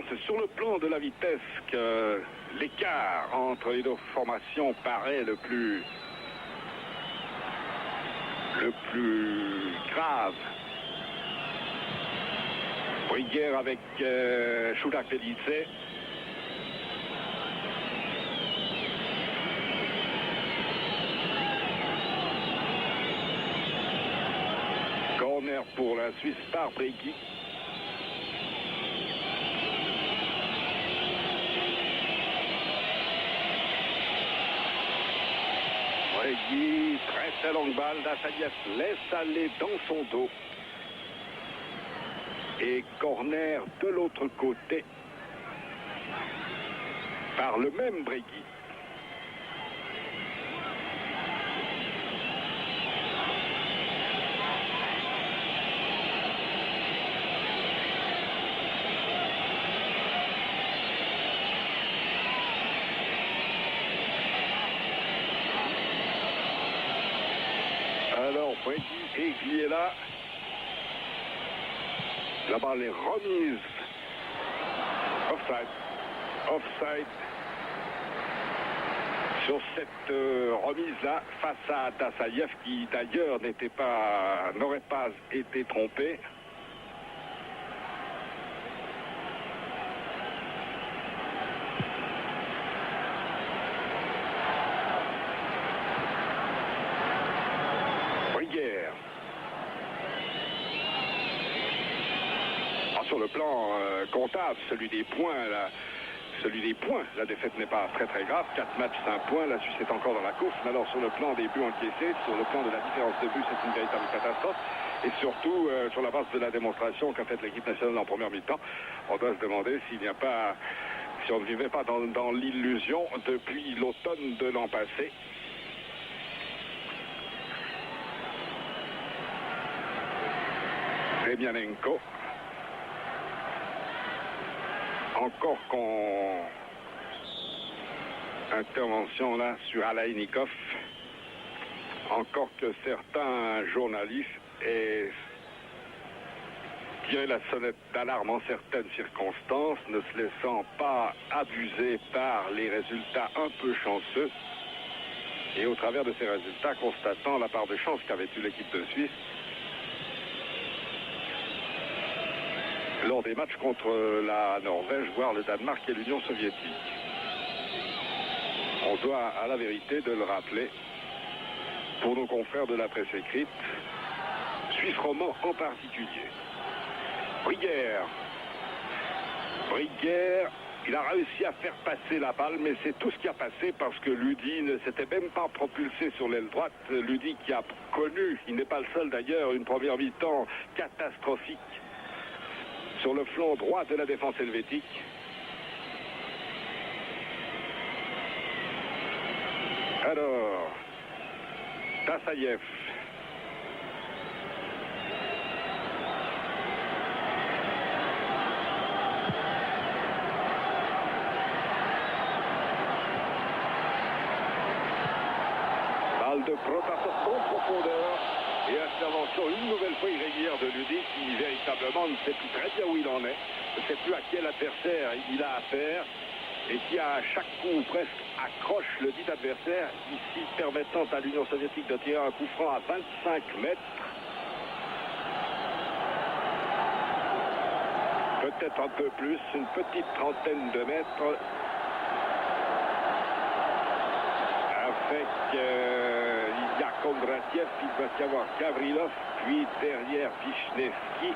C'est sur le plan de la vitesse que l'écart entre les deux formations paraît le plus grave. Briguère avec Choulak-Felice. Corner pour la Suisse par Bregi. Bregi, très longue balle, Dassaïev laisse aller dans son dos. Et corner de l'autre côté par le même Bregi. Alors, Brady est là. La balle est remise. Offside. Offside. Sur cette remise-là, face à Dassaïev, qui d'ailleurs n'aurait pas été trompé. Briguère. Sur le plan comptable, celui des points, la défaite n'est pas très très grave. 4 matchs, 5 points, la Suisse est encore dans la course. Mais alors sur le plan des buts encaissés, sur le plan de la différence de buts, c'est une véritable catastrophe. Et surtout, sur la base de la démonstration qu'a faite l'équipe nationale en première mi-temps, on doit se demander si on ne vivait pas dans l'illusion depuis l'automne de l'an passé. Demianenko. Encore intervention là sur Alaïnikov. Encore que certains journalistes aient tiré la sonnette d'alarme en certaines circonstances, ne se laissant pas abuser par les résultats un peu chanceux. Et au travers de ces résultats, constatant la part de chance qu'avait eu l'équipe de Suisse lors des matchs contre la Norvège, voire le Danemark et l'Union soviétique. On doit à la vérité de le rappeler pour nos confrères de la presse écrite, suisse romand en particulier. Briguère, il a réussi à faire passer la balle, mais c'est tout ce qui a passé parce que Ludi ne s'était même pas propulsé sur l'aile droite. Ludi qui a connu, il n'est pas le seul d'ailleurs, une première mi-temps catastrophique sur le flanc droit de la défense helvétique. Alors, Dassaïev. Balle de Protasov en profondeur. Et intervention une nouvelle fois irrégulière de Ludi qui véritablement ne sait plus très bien où il en est, ne sait plus à quel adversaire il a affaire et qui à chaque coup presque accroche le dit adversaire, ici permettant à l'Union soviétique de tirer un coup franc à 25 mètres. Peut-être un peu plus, une petite trentaine de mètres. Avec il y a Kondratiev, il va y avoir Gavrilov, puis derrière Vishnevski.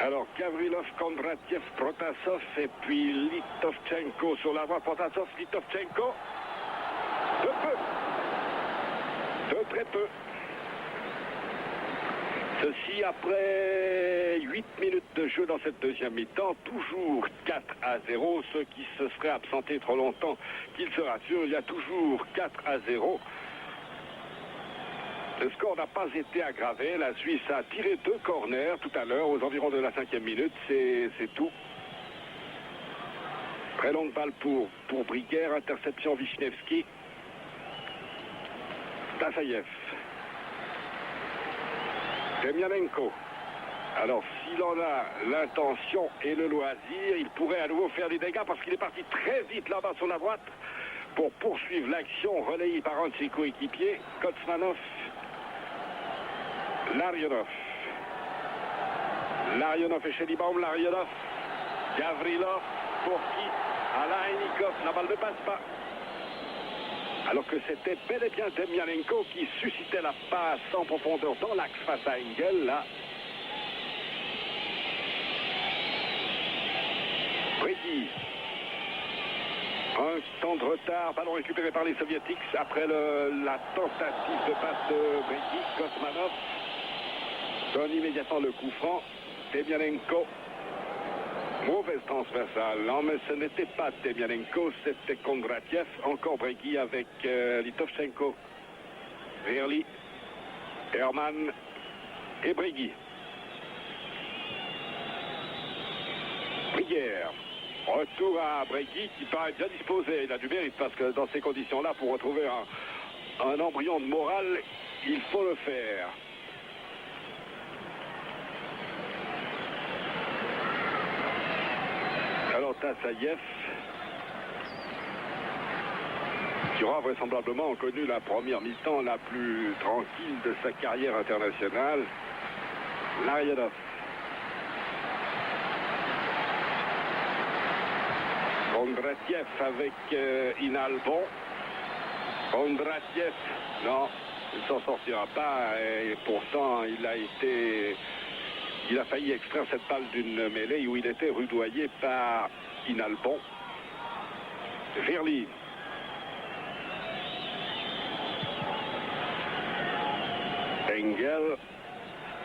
Alors Gavrilov, Kondratiev, Protasov et puis Litovchenko sur la voie. Protasov, Litovchenko. De peu. De très peu. Ceci après 8 minutes de jeu dans cette deuxième mi-temps, toujours 4-0. Ceux qui se seraient absentés trop longtemps, qu'ils se rassurent, il y a toujours 4-0. Le score n'a pas été aggravé. La Suisse a tiré 2 corners tout à l'heure, aux environs de la 5e minute. C'est tout. Très longue balle pour Briguère, interception Vishnevski. Dassaïev. Demianenko. Alors, s'il en a l'intention et le loisir, il pourrait à nouveau faire des dégâts parce qu'il est parti très vite là-bas sur la droite pour poursuivre l'action relayée par un de ses coéquipiers, Kotsmanov, Larionov. Larionov et Shelibaum, Larionov, Gavrilov, pour qui Alaïnikov, la balle ne passe pas. Alors que c'était bel et bien Demianenko qui suscitait la passe en profondeur dans l'axe face à Engel, là. Brady. Un temps de retard, ballon récupéré par les Soviétiques après la tentative de passe de Brady. Kosmanov donne immédiatement le coup franc. Demianenko. Mauvaise transversale. Non, mais ce n'était pas Demianenko, c'était Kondratiev. Encore Brady avec Litovchenko. Verli, Herman et Brady. Briguère. Retour à Breguet qui paraît bien disposé. Il a du mérite parce que dans ces conditions-là, pour retrouver un embryon de morale, il faut le faire. Alors Tassaïev, qui aura vraisemblablement connu la première mi-temps la plus tranquille de sa carrière internationale, Larionov. Kondratiev avec Inalbon. Kondratiev, non, il ne s'en sortira pas et pourtant il a failli extraire cette balle d'une mêlée où il était rudoyé par Inalbon. Verly. Engel,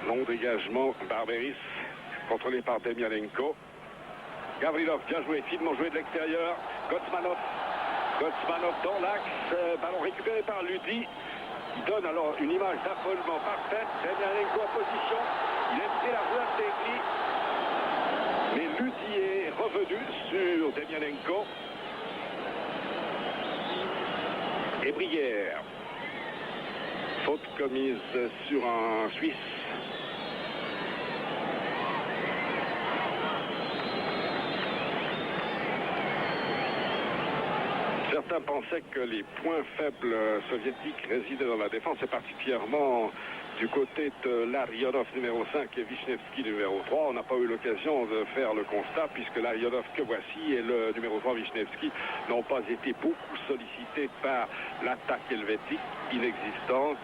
long dégagement, Barberis, contrôlé par Demianenko. Gavrilov, bien joué, finement joué de l'extérieur. Gotsmanov dans l'axe, ballon récupéré par Ludi. Il donne alors une image d'affolement parfaite. Demianenko en position, il a évité la joueur d'Egli. Mais Ludi est revenu sur Demianenko. Et Brière. Faute commise sur un Suisse. Certains pensaient que les points faibles soviétiques résidaient dans la défense, et particulièrement du côté de Larionov numéro 5 et Vishnevski numéro 3. On n'a pas eu l'occasion de faire le constat puisque Larionov que voici et le numéro 3 Vishnevski n'ont pas été beaucoup sollicités par l'attaque helvétique inexistante.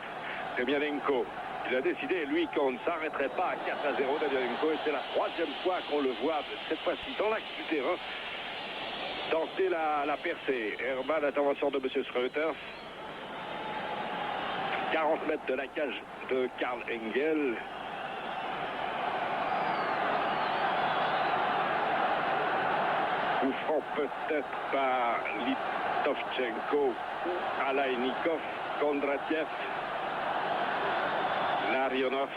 Demianenko, il a décidé, lui, qu'on ne s'arrêterait pas à 4-0. Demianenko, et c'est la troisième fois qu'on le voit, cette fois-ci dans l'axe du terrain, tenter la percée. Hermann, intervention de M. Schroeter. 40 mètres de la cage de Karl Engel. Coup franc peut-être par Litovchenko ou Alainikov. Kondratiev. Larionov.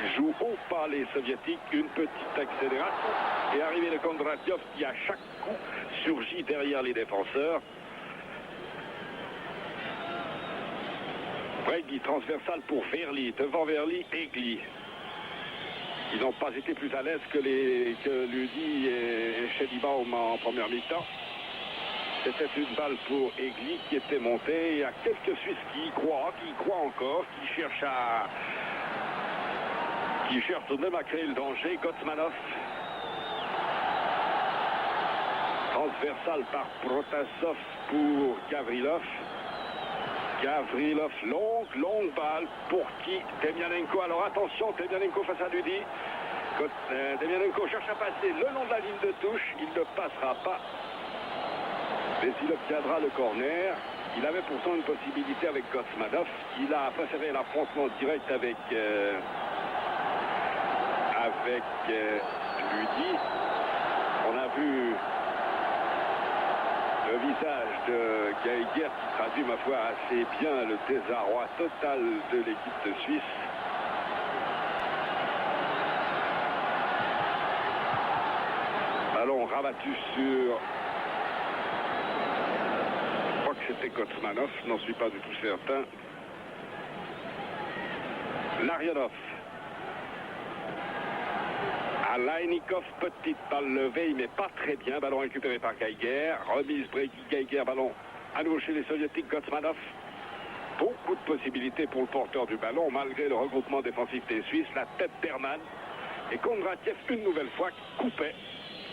Il joue au pas les soviétiques, une petite accélération. Et arrivé le Kondratiev qui à chaque coup surgit derrière les défenseurs. Breguet transversal pour Verly. Devant Verly, Egli. Ils n'ont pas été plus à l'aise que Ludi et Schellibaum en première mi-temps. C'était une balle pour Egli qui était montée. Il y a quelques Suisses qui y croient encore, qui cherchent tout de même à créer le danger. Gotsmanov. Transversal par Protasov pour Gavrilov. Gavrilov, longue balle pour qui? Demianenko. Alors attention, Demianenko face à Ludi. Demianenko cherche à passer le long de la ligne de touche. Il ne passera pas. Mais il obtiendra le corner. Il avait pourtant une possibilité avec Gotsmanov. Il a préféré l'affrontement direct avec Ludi. On a vu le visage de Geiger qui traduit, ma foi, assez bien le désarroi total de l'équipe de Suisse. Ballon rabattu sur... Je crois que c'était Gotsmanov, je n'en suis pas du tout certain. Larionov. Alainikov, petite balle levée, mais pas très bien. Ballon récupéré par Geiger. Remise Breguet, Geiger, ballon à nouveau chez les soviétiques. Gotsmanov. Beaucoup de possibilités pour le porteur du ballon, malgré le regroupement défensif des Suisses. La tête d'Hermann. Et Kondratiev, une nouvelle fois, qui coupait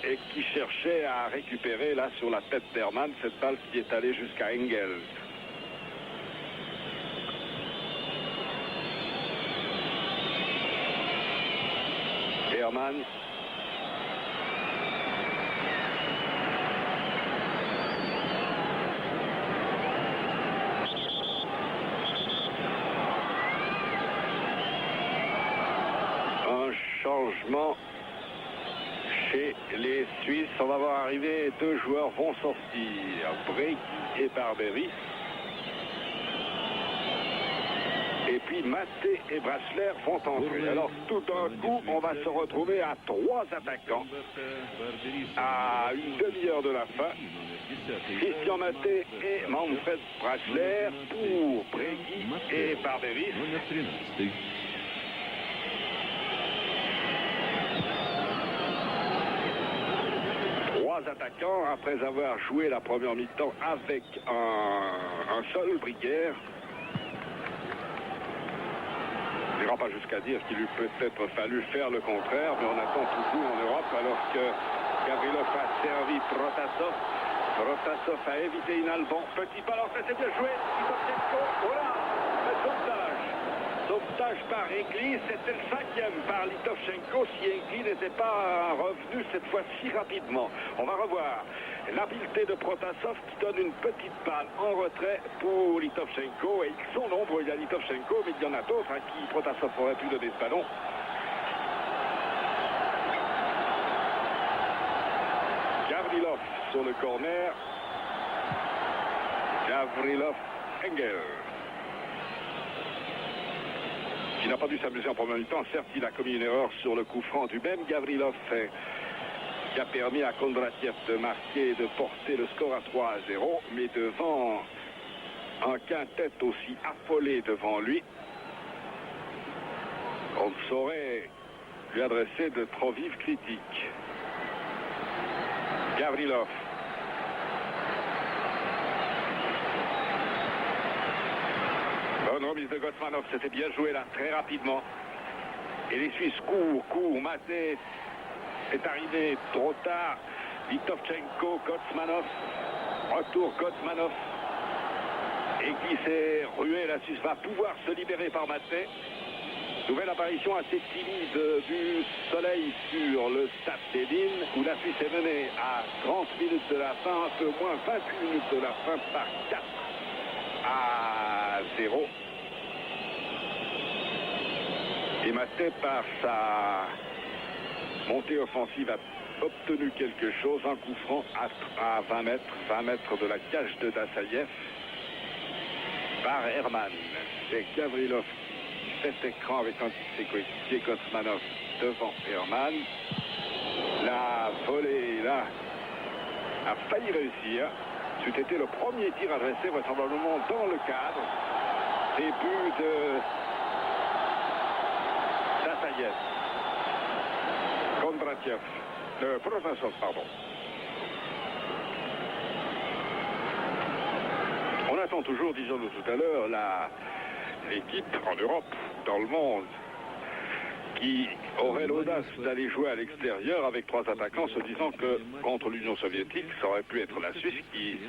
et qui cherchait à récupérer, là, sur la tête d'Hermann, cette balle qui est allée jusqu'à Engel. Hermann. Un changement chez les Suisses. On va voir arriver, deux joueurs vont sortir. Breguet et Barberis. Et puis Maté et Brasler vont entrer. Alors tout d'un coup, on va se retrouver à 3 attaquants à une demi-heure de la fin. Christian Maté et Manfred Brasler pour Bregui et Barberis. Attaquants après avoir joué la première mi-temps avec un seul Brière. Je n'irai pas jusqu'à dire qu'il eût peut-être fallu faire le contraire, mais on attend toujours en Europe alors que Gavrilov a servi Protasov. Protasov a évité une Alban. Petit ballon, ça c'est bien joué. Voilà, le sauvetage. Sauvetage par Egli, c'était le 5e par Litovchenko si Egli n'était pas revenu cette fois-ci rapidement. On va revoir l'habileté de Protasov qui donne une petite balle en retrait pour Litovchenko. Et ils sont nombreux, il y a Litovchenko, mais il y en a d'autres à qui Protasov aurait pu donner ce ballon. Gavrilov sur le corner. Gavrilov Engel. Qui n'a pas dû s'amuser en premier temps. Certes, il a commis une erreur sur le coup franc du même Gavrilov qui a permis à Kondratiev de marquer, de porter le score à 3-0, mais devant un quintet aussi affolé devant lui, on ne saurait lui adresser de trop vives critiques. Gavrilov. Bonne remise de Gotsmanov, c'était bien joué là, très rapidement. Et les Suisses courent, Maté est arrivé trop tard. Litovchenko, Gotsmanov, retour Gotsmanov. Et qui s'est rué, la Suisse va pouvoir se libérer par Maté. Nouvelle apparition assez timide du soleil sur le stade d'Edine, où la Suisse est menée à 30 minutes de la fin, un peu moins 28 minutes de la fin par 4-0. Et Maté, par sa montée offensive, a obtenu quelque chose, un coup franc à 20 mètres de la cage de Dassaïev par Herman. C'est Gavrilov qui fait écran avec un de ses coéquipiers, Gotsmanov, devant Herman. La volée, là, a failli réussir. C'eût été le premier tir adressé, vraisemblablement, dans le cadre des buts de Dassaïev. Kondratiev. Protasov, pardon. On attend toujours, disons-nous tout à l'heure, l'équipe en Europe, dans le monde, qui aurait l'audace d'aller jouer à l'extérieur avec 3 attaquants, se disant que contre l'Union soviétique, ça aurait pu être la Suisse qui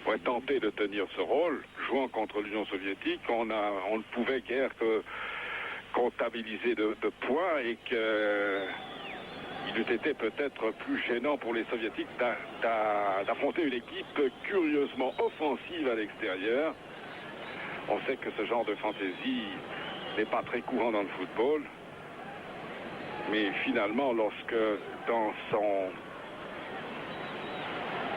aurait tenté de tenir ce rôle. Jouant contre l'Union soviétique, on ne pouvait guère que comptabiliser de points et qu'il eût été peut-être plus gênant pour les soviétiques d'affronter une équipe curieusement offensive à l'extérieur. On sait que ce genre de fantaisie n'est pas très courant dans le football. Mais finalement, lorsque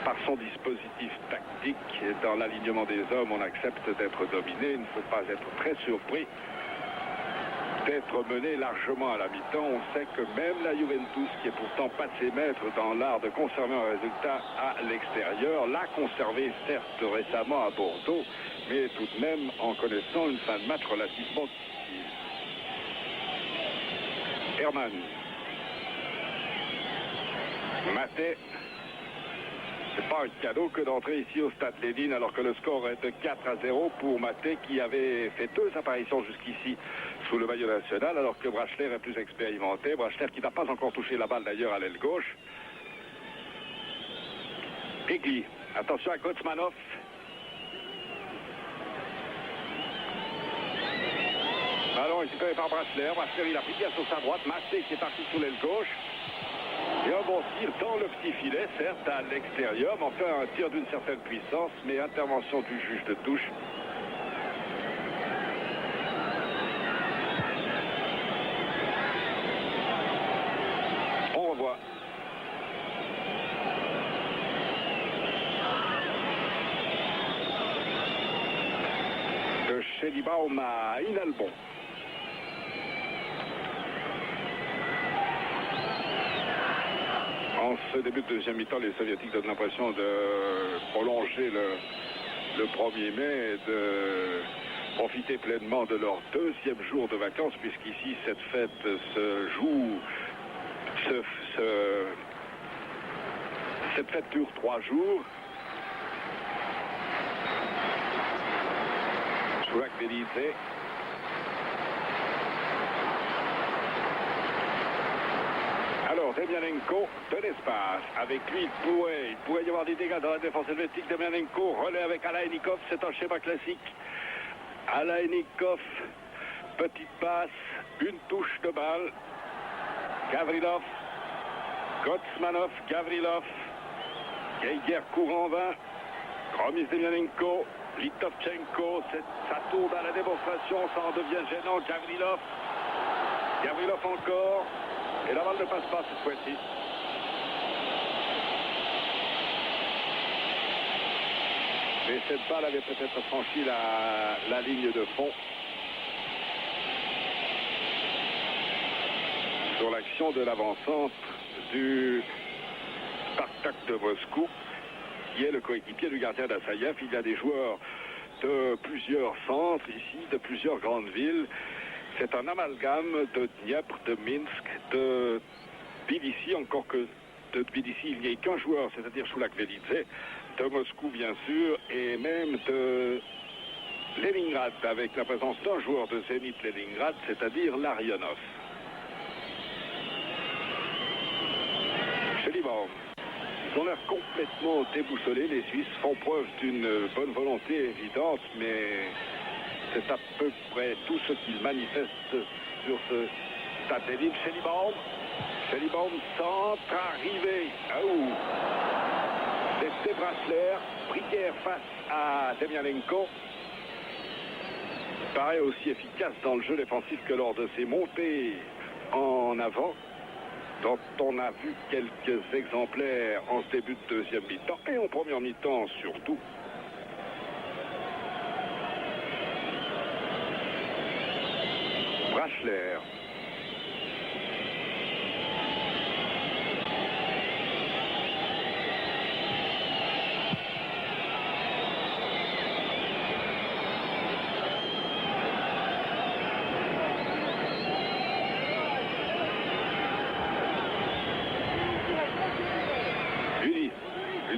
par son dispositif tactique, dans l'alignement des hommes, on accepte d'être dominé, il ne faut pas être très surpris d'être mené largement à la mi-temps. On sait que même la Juventus, qui est pourtant pas de ses maîtres dans l'art de conserver un résultat à l'extérieur, l'a conservé certes récemment à Bordeaux, mais tout de même en connaissant une fin de match relativement difficile. Herman. Maté. C'est pas un cadeau que d'entrer ici au stade Lénine alors que le score est de 4-0 pour Maté qui avait fait 2 apparitions jusqu'ici sous le maillot national alors que Brasler est plus expérimenté. Brasler qui n'a pas encore touché la balle d'ailleurs à l'aile gauche. Egli. Attention à Gotsmanov. Ballon récupéré par Brasler. Brasler il a pris bien sur sa droite. Maté qui est parti sous l'aile gauche. Et un bon tir dans le petit filet, certes à l'extérieur, mais enfin un tir d'une certaine puissance, mais intervention du juge de touche. On revoit. De Chély Schellibaum à Inalbon. En ce début de deuxième mi-temps, les Soviétiques donnent l'impression de prolonger le 1er mai et de profiter pleinement de leur deuxième jour de vacances, puisqu'ici, cette fête se joue, cette fête dure 3 jours. Choulak-Velidze. Alors, Demianenko de l'espace. Avec lui, il pourrait y avoir des dégâts dans la défense helvétique. Demianenko, relais avec Alaïnikov. C'est un schéma classique. Alaïnikov, petite passe, une touche de balle. Gavrilov, Gotsmanov, Gavrilov. Geiger court en vain. Remise Demianenko. Litovchenko, ça tourne à la démonstration, ça en devient gênant. Gavrilov. Gavrilov encore. Et la balle ne passe pas cette fois-ci. Mais cette balle avait peut-être franchi la ligne de fond. Sur l'action de l'avant-centre du Spartak de Moscou, qui est le coéquipier du gardien d'Assaïev. Il y a des joueurs de plusieurs centres ici, de plusieurs grandes villes. C'est un amalgame de Dniepr, de Minsk, de Tbilissi, encore que de Tbilissi, il n'y a qu'un joueur, c'est-à-dire Choulak-Velidze, de Moscou bien sûr, et même de Leningrad, avec la présence d'un joueur de Zénith Leningrad, c'est-à-dire Larionov. Schellibaum. Ils ont l'air complètement déboussolés. Les Suisses font preuve d'une bonne volonté évidente, mais c'est à peu près tout ce qu'ils manifestent sur ce satellite. Schellibaum centre arrivé. C'était Brasler. Bricaire face à Demianenko. Paraît aussi efficace dans le jeu défensif que lors de ses montées en avant, dont on a vu quelques exemplaires en ce début de deuxième mi-temps et en première mi-temps surtout. Brasler.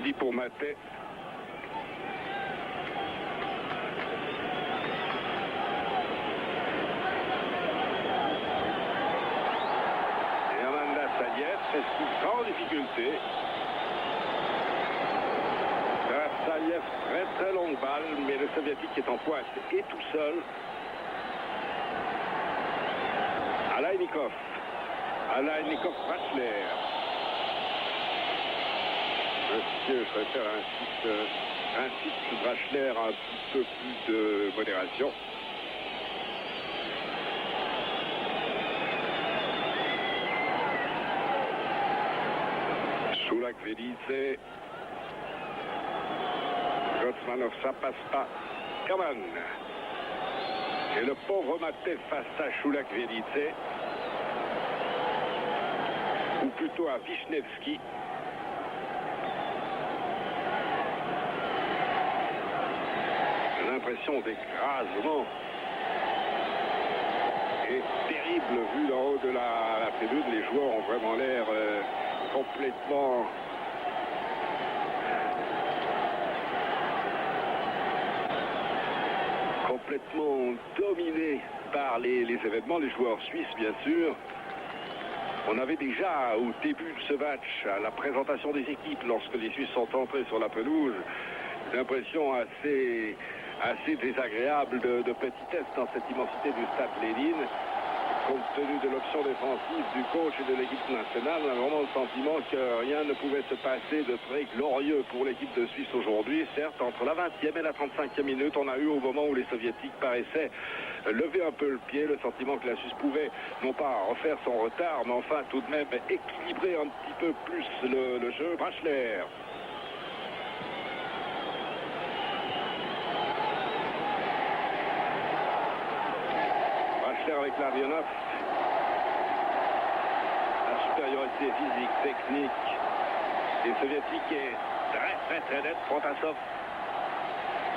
Lui pour Maté. Grande difficulté. Rassaïev, très longue balle, mais le Soviétique est en pointe et tout seul. Alaïnikov. Brasler. Monsieur, je préfère un site Brasler un petit peu plus de modération. Choulak-Velidze. Gotsmanov, ça passe pas. Kaman. Et le pauvre Maté face à Choulak-Velidze. Ou plutôt à Vishnevski. L'impression d'écrasement est terrible vu d'en haut de la tribune. Les joueurs ont vraiment l'air complètement dominés par les événements, les joueurs suisses bien sûr. On avait déjà au début de ce match, à la présentation des équipes, lorsque les Suisses sont entrés sur la pelouse, l'impression assez désagréable de petitesse dans cette immensité du stade Lénine. Compte tenu de l'option défensive du coach et de l'équipe nationale, on a vraiment le sentiment que rien ne pouvait se passer de très glorieux pour l'équipe de Suisse aujourd'hui. Certes, entre la 20e et la 35e minute, on a eu au moment où les Soviétiques paraissaient lever un peu le pied, le sentiment que la Suisse pouvait, non pas refaire son retard, mais enfin tout de même équilibrer un petit peu plus le jeu. Brasler. faire avec Larionov. La supériorité physique, technique des Soviétiques est très nette. Protasov,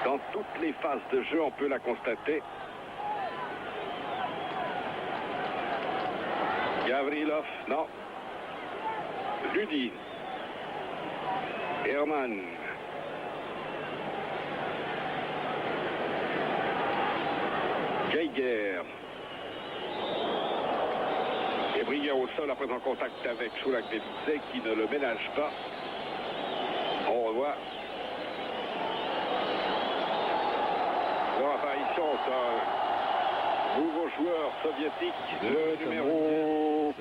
dans toutes les phases de jeu, on peut la constater. Gavrilov, non. Ludi. Herman. Geiger. Et Brière au sol après en contact avec Choulak-Bélizé qui ne le ménage pas. On revoit leur apparition d'un nouveau joueur soviétique, le numéro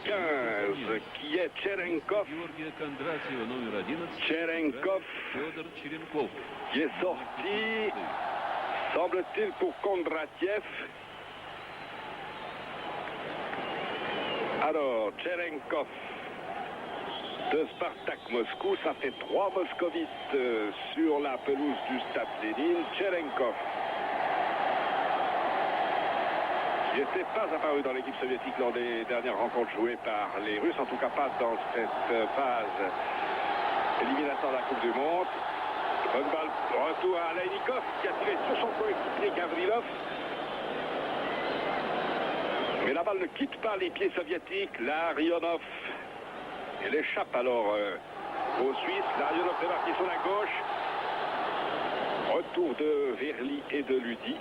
15, qui est Cherenkov. Cherenkov, qui est sorti, semble-t-il, pour Kondratiev. Alors, Cherenkov de Spartak Moscou, ça fait 3 moscovites sur la pelouse du Stade Lénine. Cherenkov, qui n'était pas apparu dans l'équipe soviétique lors des dernières rencontres jouées par les Russes, en tout cas pas dans cette phase éliminatoire de la Coupe du Monde. Bonne balle, retour à Alainikov qui a tiré sur son coéquipier Gavrilov. Mais la balle ne quitte pas les pieds soviétiques. Larionov, elle échappe alors aux Suisses. Larionov débarqué sur la gauche. Retour de Verly et de Ludi.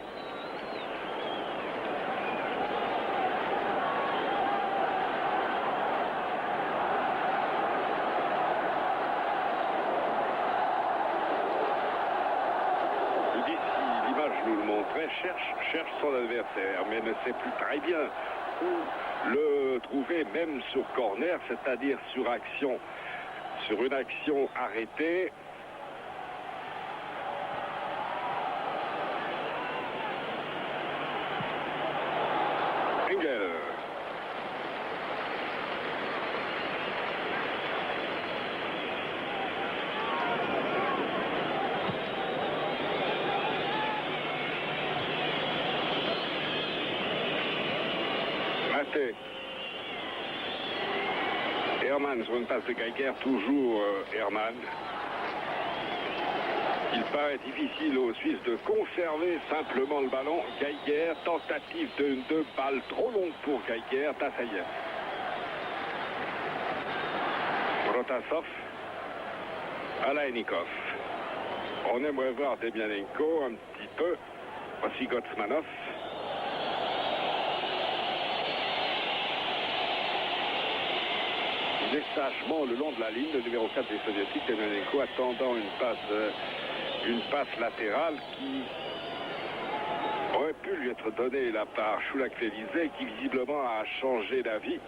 Ludi, si l'image nous le montrait, cherche son adversaire, mais ne sait plus très bien où le trouver, même sur corner, c'est-à-dire sur une action arrêtée. Engel. Maté. Herman sur une passe de Geiger, toujours Herman. Il paraît difficile aux Suisses de conserver simplement le ballon. Geiger, tentative de balle trop longue pour Geiger. Tassayev. Protasov. Alainikov. On aimerait voir Demyanenko un petit peu. Voici Gotsmanov. Il est sagement le long de la ligne, le numéro 4 des Soviétiques, Demyanenko, attendant une passe latérale qui aurait pu lui être donnée là par Choulak-Bélizé, qui visiblement a changé d'avis.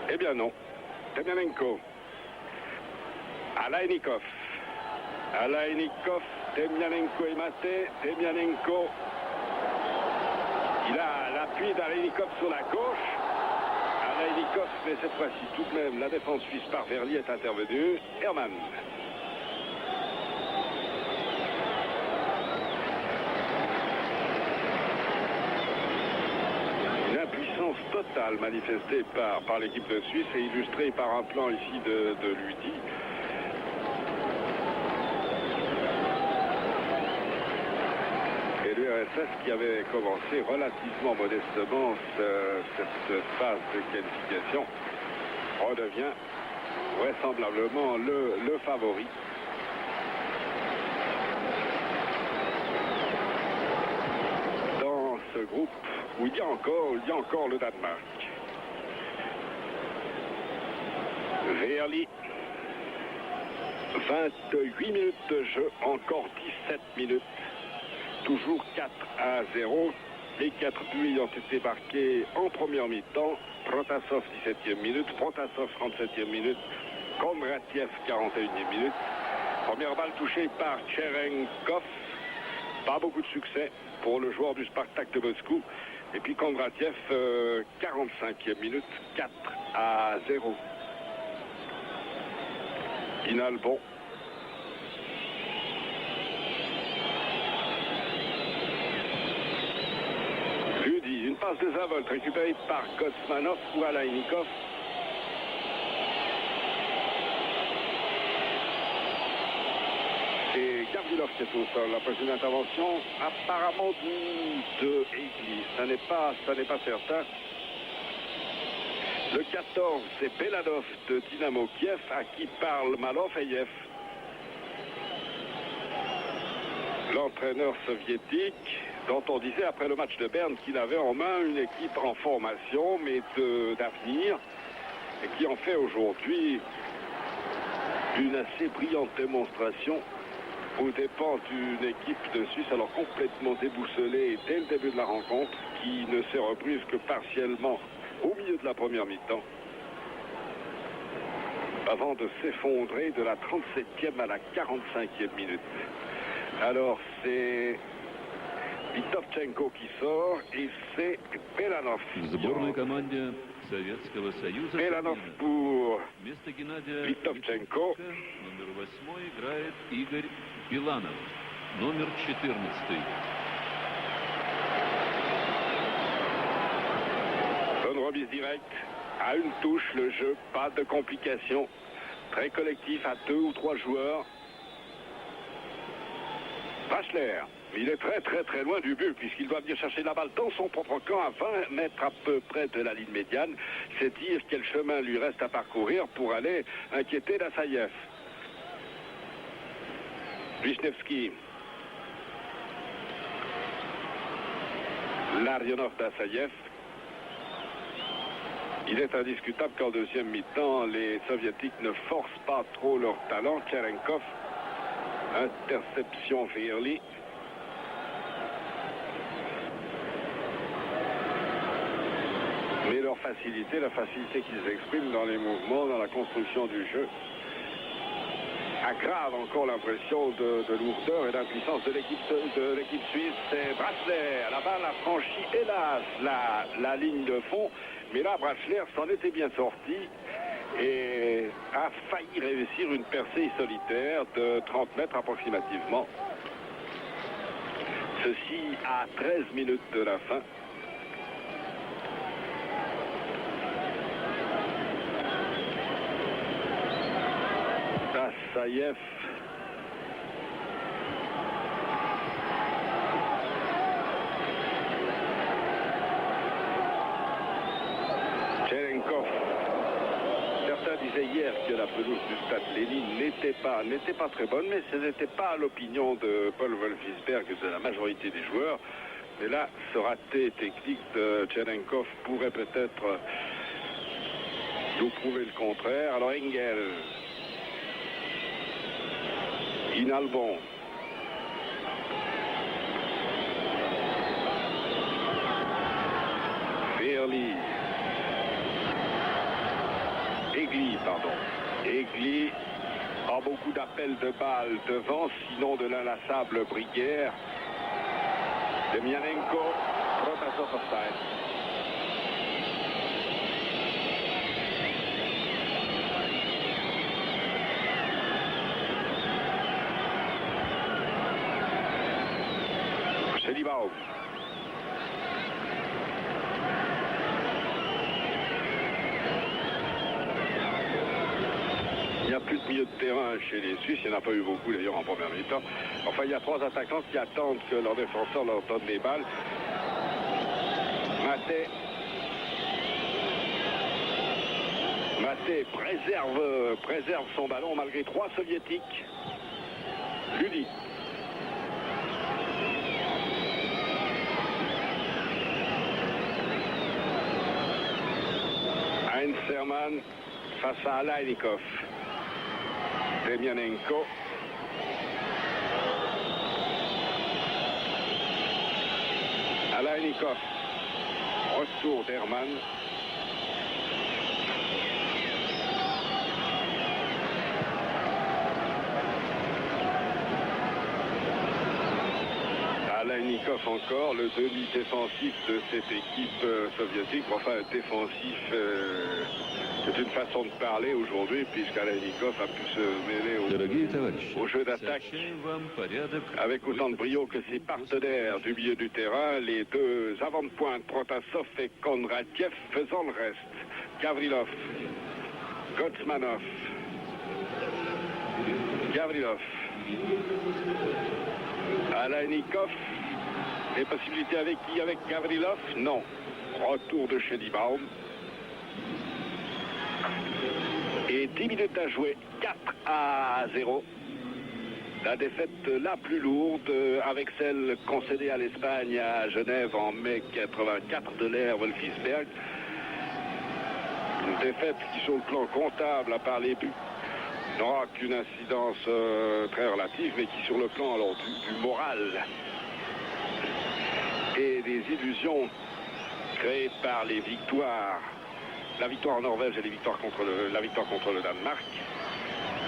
Eh bien non. Demyanenko. Alainikov. Alainikov, Demyanenko est maté. Demyanenko. Il a l'appui d'Alainikov sur la gauche. Alainikov, mais cette fois-ci tout de même, la défense suisse par Verly est intervenue. Herman. Une impuissance totale manifestée par l'équipe de Suisse et illustrée par un plan ici de Ludi. Et l'URSS qui avait commencé relativement modestement cette phase de qualification redevient vraisemblablement le favori. Dans ce groupe où il y a encore le Danemark. Verly. 28 minutes de jeu, encore 17 minutes. Toujours 4-0. Les 4 buts ayant été marqués en première mi-temps. Protasov, 17e minute. Protasov, 37e minute. Kondratiev, 41e minute. Première balle touchée par Cherenkov. Pas beaucoup de succès pour le joueur du Spartak de Moscou. Et puis Kondratiev, 45e minute. 4-0. Inalbon. Ludi. passe de Zavolt récupérée par Gotsmanov ou Alainikov. Et Gardilov qui est au sol. Après une intervention apparemment de Egli. Ça n'est pas certain. Le 14, c'est Belanov de Dynamo Kiev à qui parle Malofeyev. L'entraîneur soviétique dont on disait après le match de Berne qu'il avait en main une équipe en formation mais d'avenir et qui en fait aujourd'hui une assez brillante démonstration aux dépens d'une équipe de Suisse alors complètement déboussolée dès le début de la rencontre, qui ne s'est reprise que partiellement au milieu de la première mi-temps, avant de s'effondrer de la 37e à la 45e minute. Alors c'est Vitovchenko qui sort et c'est Belanov. Belanov pour Vitovchenko. Номер 8 играет Игорь Биланов. Номер 14. Bonne remise directe, à une touche le jeu, pas de complications. Très collectif à 2 ou 3 joueurs. Brachler, il est très loin du but puisqu'il doit venir chercher la balle dans son propre camp à 20 mètres à peu près de la ligne médiane. C'est dire quel chemin lui reste à parcourir pour aller inquiéter Dassaïev. Wisniewski. Larionov Dassaïev. Il est indiscutable qu'en deuxième mi-temps, les Soviétiques ne forcent pas trop leur talent. Cherenkov. Interception Feherli. Mais leur facilité, la facilité qu'ils expriment dans les mouvements, dans la construction du jeu, aggrave encore l'impression de lourdeur et d'impuissance de l'équipe suisse. C'est Brachler. La balle a franchi, hélas, la ligne de fond. Mais là, Brachler s'en était bien sorti et a failli réussir une percée solitaire de 30 mètres approximativement. Ceci à 13 minutes de la fin. Dassaïev. Cherenkov. Certains disaient hier que la pelouse du stade Lénine n'était pas très bonne, mais ce n'était pas l'opinion de Paul Wolfisberg et de la majorité des joueurs. Mais là, ce raté technique de Cherenkov pourrait peut-être nous prouver le contraire. Alors Engel. Inalbon. Feherli. Egli, pardon. Egli a beaucoup d'appels de balles devant, sinon de l'inlassable Briguière. Demianenko, Protasov offside. Selibao. Il n'y a plus de milieu de terrain chez les Suisses, il n'y en a pas eu beaucoup d'ailleurs en première mi-temps. Enfin, il y a 3 attaquants qui attendent que leur défenseur leur donne les balles. Maté préserve son ballon malgré 3 soviétiques. Ludi. Heinz-Hermann face à Alainikov. Demianenko. Alainikov. Retour d'Hermann. Kalenikov encore, le demi-défensif de cette équipe soviétique. Enfin, défensif, c'est une façon de parler aujourd'hui, puisque Kalenikov a pu se mêler au jeu d'attaque avec autant de brio que ses partenaires du milieu du terrain, les deux avant-de-pointe, Protasov et Kondratiev, faisant le reste. Gavrilov, Gotsmanov, Gavrilov, Kalenikov. Les possibilités avec qui? Avec Gavrilov? Non. Retour de Schelibaum. Et 10 minutes à jouer, 4-0. La défaite la plus lourde avec celle concédée à l'Espagne à Genève en mai 84 de l'ère Wolfisberg. Une défaite qui, sur le plan comptable, à part les buts, n'aura qu'une incidence très relative, mais qui, sur le plan alors, du moral et des illusions créées par les victoires, la victoire en Norvège et la victoire contre le Danemark,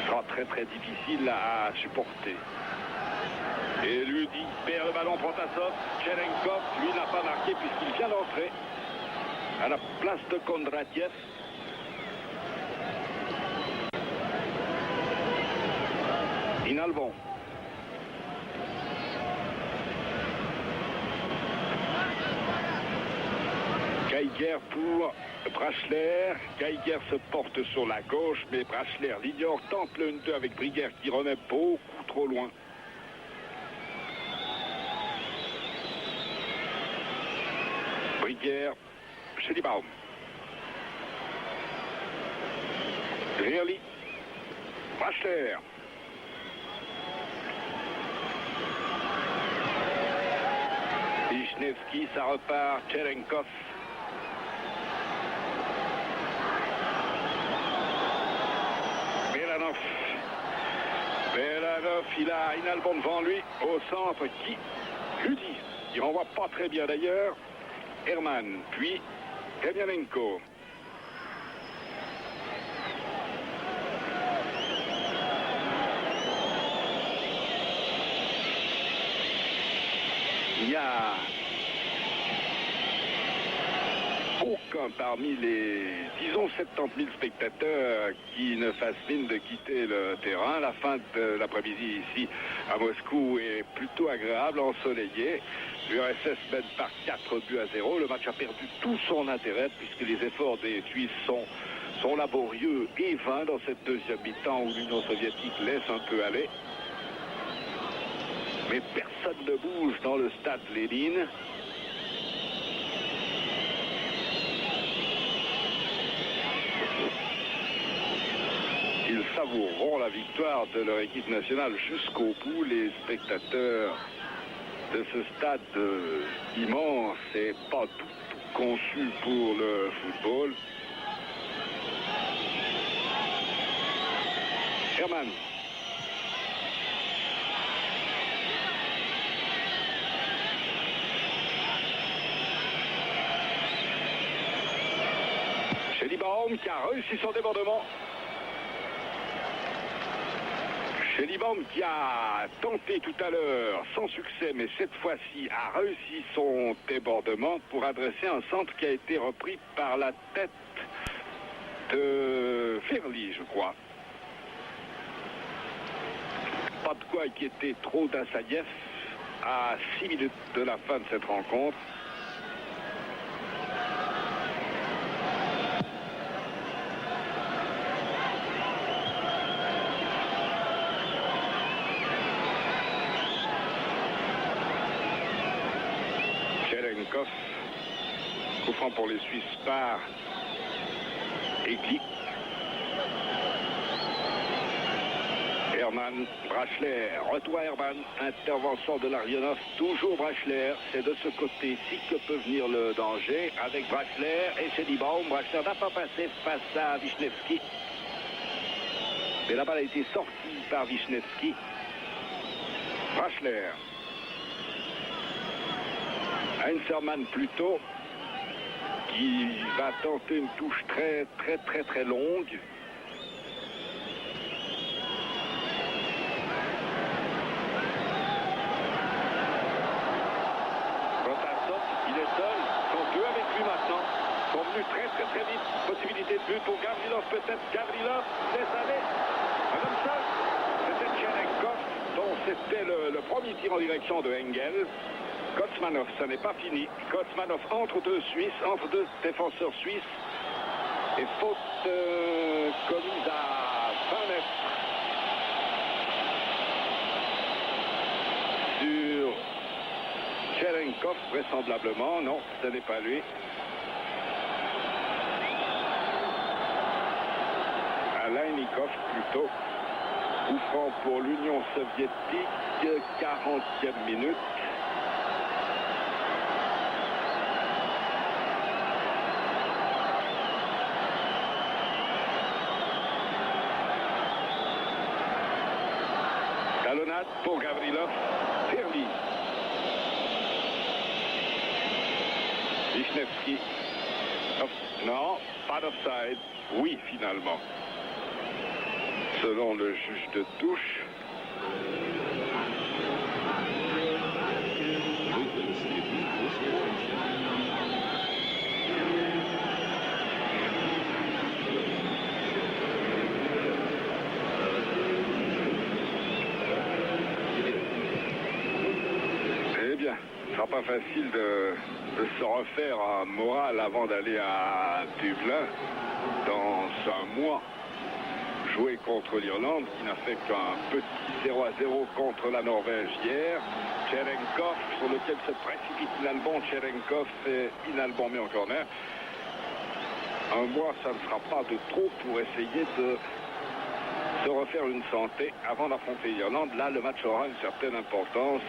sera très très difficile à supporter. Et Ludi perd le ballon, Protasov. Cherenkov, lui, n'a pas marqué puisqu'il vient d'entrer à la place de Kondratiev. Inalbon. Geiger pour Brachler. Geiger se porte sur la gauche, mais Brachler l'ignore, tente le 1-2 avec Briguer qui remet beaucoup trop loin. Briguer, Schelibaum. Really. Brachler. Wisniewski, ça repart. Cherenkov. Belanov, il a Inalbon devant lui, au centre, qui Ludi, il renvoie pas très bien d'ailleurs, Herman, puis Kemianenko. Il y a aucun parmi les, disons, 70 000 spectateurs qui ne fassent mine de quitter le terrain. La fin de l'après-midi ici à Moscou est plutôt agréable, ensoleillée. L'URSS mène par 4-0. Le match a perdu tout son intérêt puisque les efforts des Suisses sont laborieux et vains dans cette deuxième mi-temps où l'Union soviétique laisse un peu aller. Mais personne ne bouge dans le stade Lénine. Ils savoureront la victoire de leur équipe nationale jusqu'au bout. Les spectateurs de ce stade immense et pas tout conçu pour le football. Herman. Schelibaum qui a réussi son débordement. Schelibaum qui a tenté tout à l'heure, sans succès, mais cette fois-ci a réussi son débordement pour adresser un centre qui a été repris par la tête de Ferli, je crois. Pas de quoi inquiéter trop d'Assaïev à 6 minutes de la fin de cette rencontre. Coup franc pour les Suisses par Eklik. Herman, Brachler, retour à Herman, intervention de Larionov, toujours Brachler, c'est de ce côté-ci que peut venir le danger, avec Brachler et Schelibaum. Brachler n'a pas passé face à Wisniewski, mais la balle a été sortie par Wisniewski. Brachler. Heinzermann plutôt, qui va tenter une touche très longue. sont venus très vite. Possibilité de but pour Gavrilov, peut-être. Gavrilov laisse aller. Comme ça, c'était Cherenkov, dont c'était le premier tir en direction de Engel. Kotsmanov, ça n'est pas fini. Kotsmanov entre deux Suisses, entre deux défenseurs suisses. Et faute commise à 20 mètres sur Cherenkov, vraisemblablement. Non, ce n'est pas lui. Alainikov plutôt. Coup franc pour l'Union soviétique, 40e minute. Talonnade pour Gavrilov, servi. Wisniewski. Non, pas d'offside. Oui, finalement. Selon le juge de touche. Eh bien, ce ne sera pas facile de se refaire un moral avant d'aller à Dublin dans un mois. Jouer contre l'Irlande, qui n'a fait qu'un petit 0-0 contre la Norvège hier. Cherenkov, sur lequel se précipite Inalbon. Cherenkov est Inalbon mis en corner. Un mois, ça ne sera pas de trop pour essayer de se refaire une santé avant d'affronter l'Irlande. Là, le match aura une certaine importance.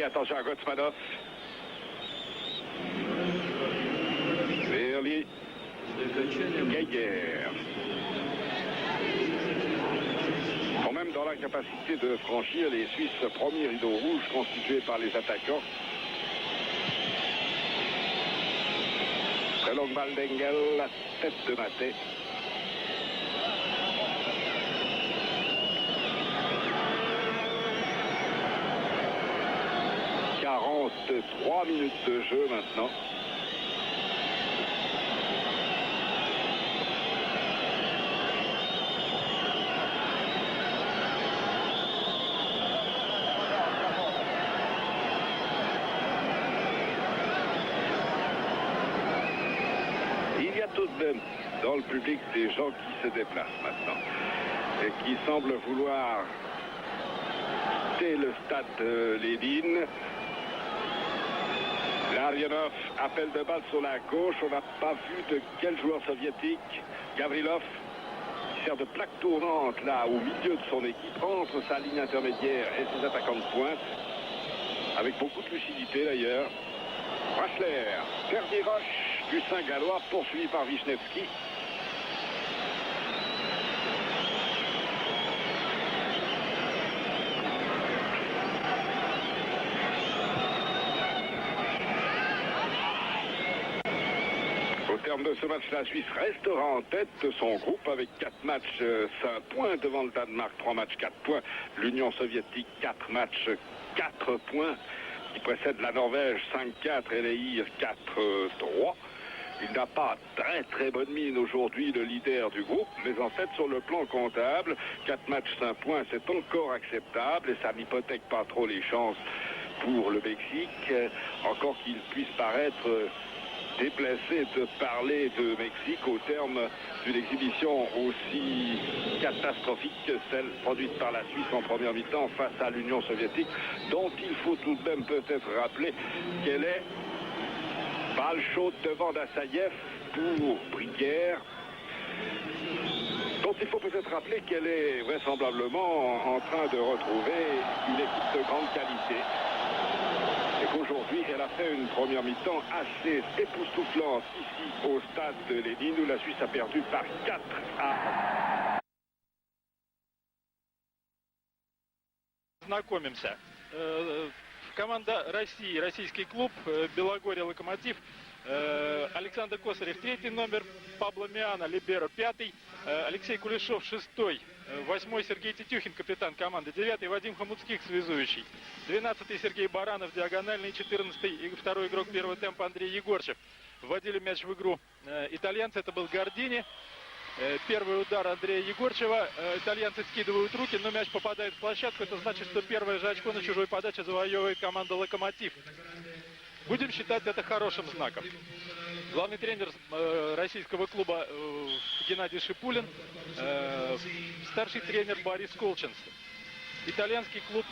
Attention à Kotsmanov. Verli. Geiger. Quand même dans l'incapacité de franchir les Suisses, premier rideau rouge constitué par les attaquants. Très longue balle d'Engel, la tête de Maté. De 3 minutes de jeu maintenant. Il y a tout de même dans le public des gens qui se déplacent maintenant et qui semblent vouloir quitter le stade de Lénine. Larionov, appel de balle sur la gauche. On n'a pas vu de quel joueur soviétique. Gavrilov, qui sert de plaque tournante là au milieu de son équipe, entre sa ligne intermédiaire et ses attaquants de pointe. Avec beaucoup de lucidité d'ailleurs. Rachler, dernier rush du Saint-Gallois, poursuivi par Wisniewski. Au terme de ce match, la Suisse restera en tête de son groupe avec 4 matchs, 5 points devant le Danemark, 3 matchs, 4 points. L'Union soviétique, 4 matchs, 4 points, qui précède la Norvège, 5-4 et les IR, 4-3. Il n'a pas très bonne mine aujourd'hui, le leader du groupe, mais en fait, sur le plan comptable, 4 matchs, 5 points, c'est encore acceptable et ça n'hypothèque pas trop les chances pour le Mexique, encore qu'il puisse paraître déplacé de parler de Mexique au terme d'une exhibition aussi catastrophique que celle produite par la Suisse en première mi-temps face à l'Union soviétique, dont il faut tout de même peut-être rappeler qu'elle est balle chaude devant Dassaïev pour Briquière, dont il faut peut-être rappeler qu'elle est vraisemblablement en train de retrouver une équipe de grande qualité. Et qu'aujourd'hui, elle a fait une première mi-temps assez époustouflante ici au stade de Lénine, où la Suisse a perdu par 4-1. Знакомимся. Команда России, российский клуб, Белогорье Локомотив. Александр Косарев 3-й номер, Пабло Миано, либеро 5-й, Алексей Кулешов 6-й, 8-й Сергей Тетюхин, капитан команды, 9-й Вадим Хомутских, связующий, 12-й Сергей Баранов, диагональный, 14-й и второй игрок первого темпа Андрей Егорчев. Вводили мяч в игру итальянцы, это был Гордини. Первый удар Андрея Егорчева, итальянцы скидывают руки, но мяч попадает в площадку, это значит, что первое же очко на чужой подаче завоевывает команда «Локомотив». Будем считать это хорошим знаком. Главный тренер российского клуба Геннадий Шипулин, старший тренер Борис Колченц. Итальянский клуб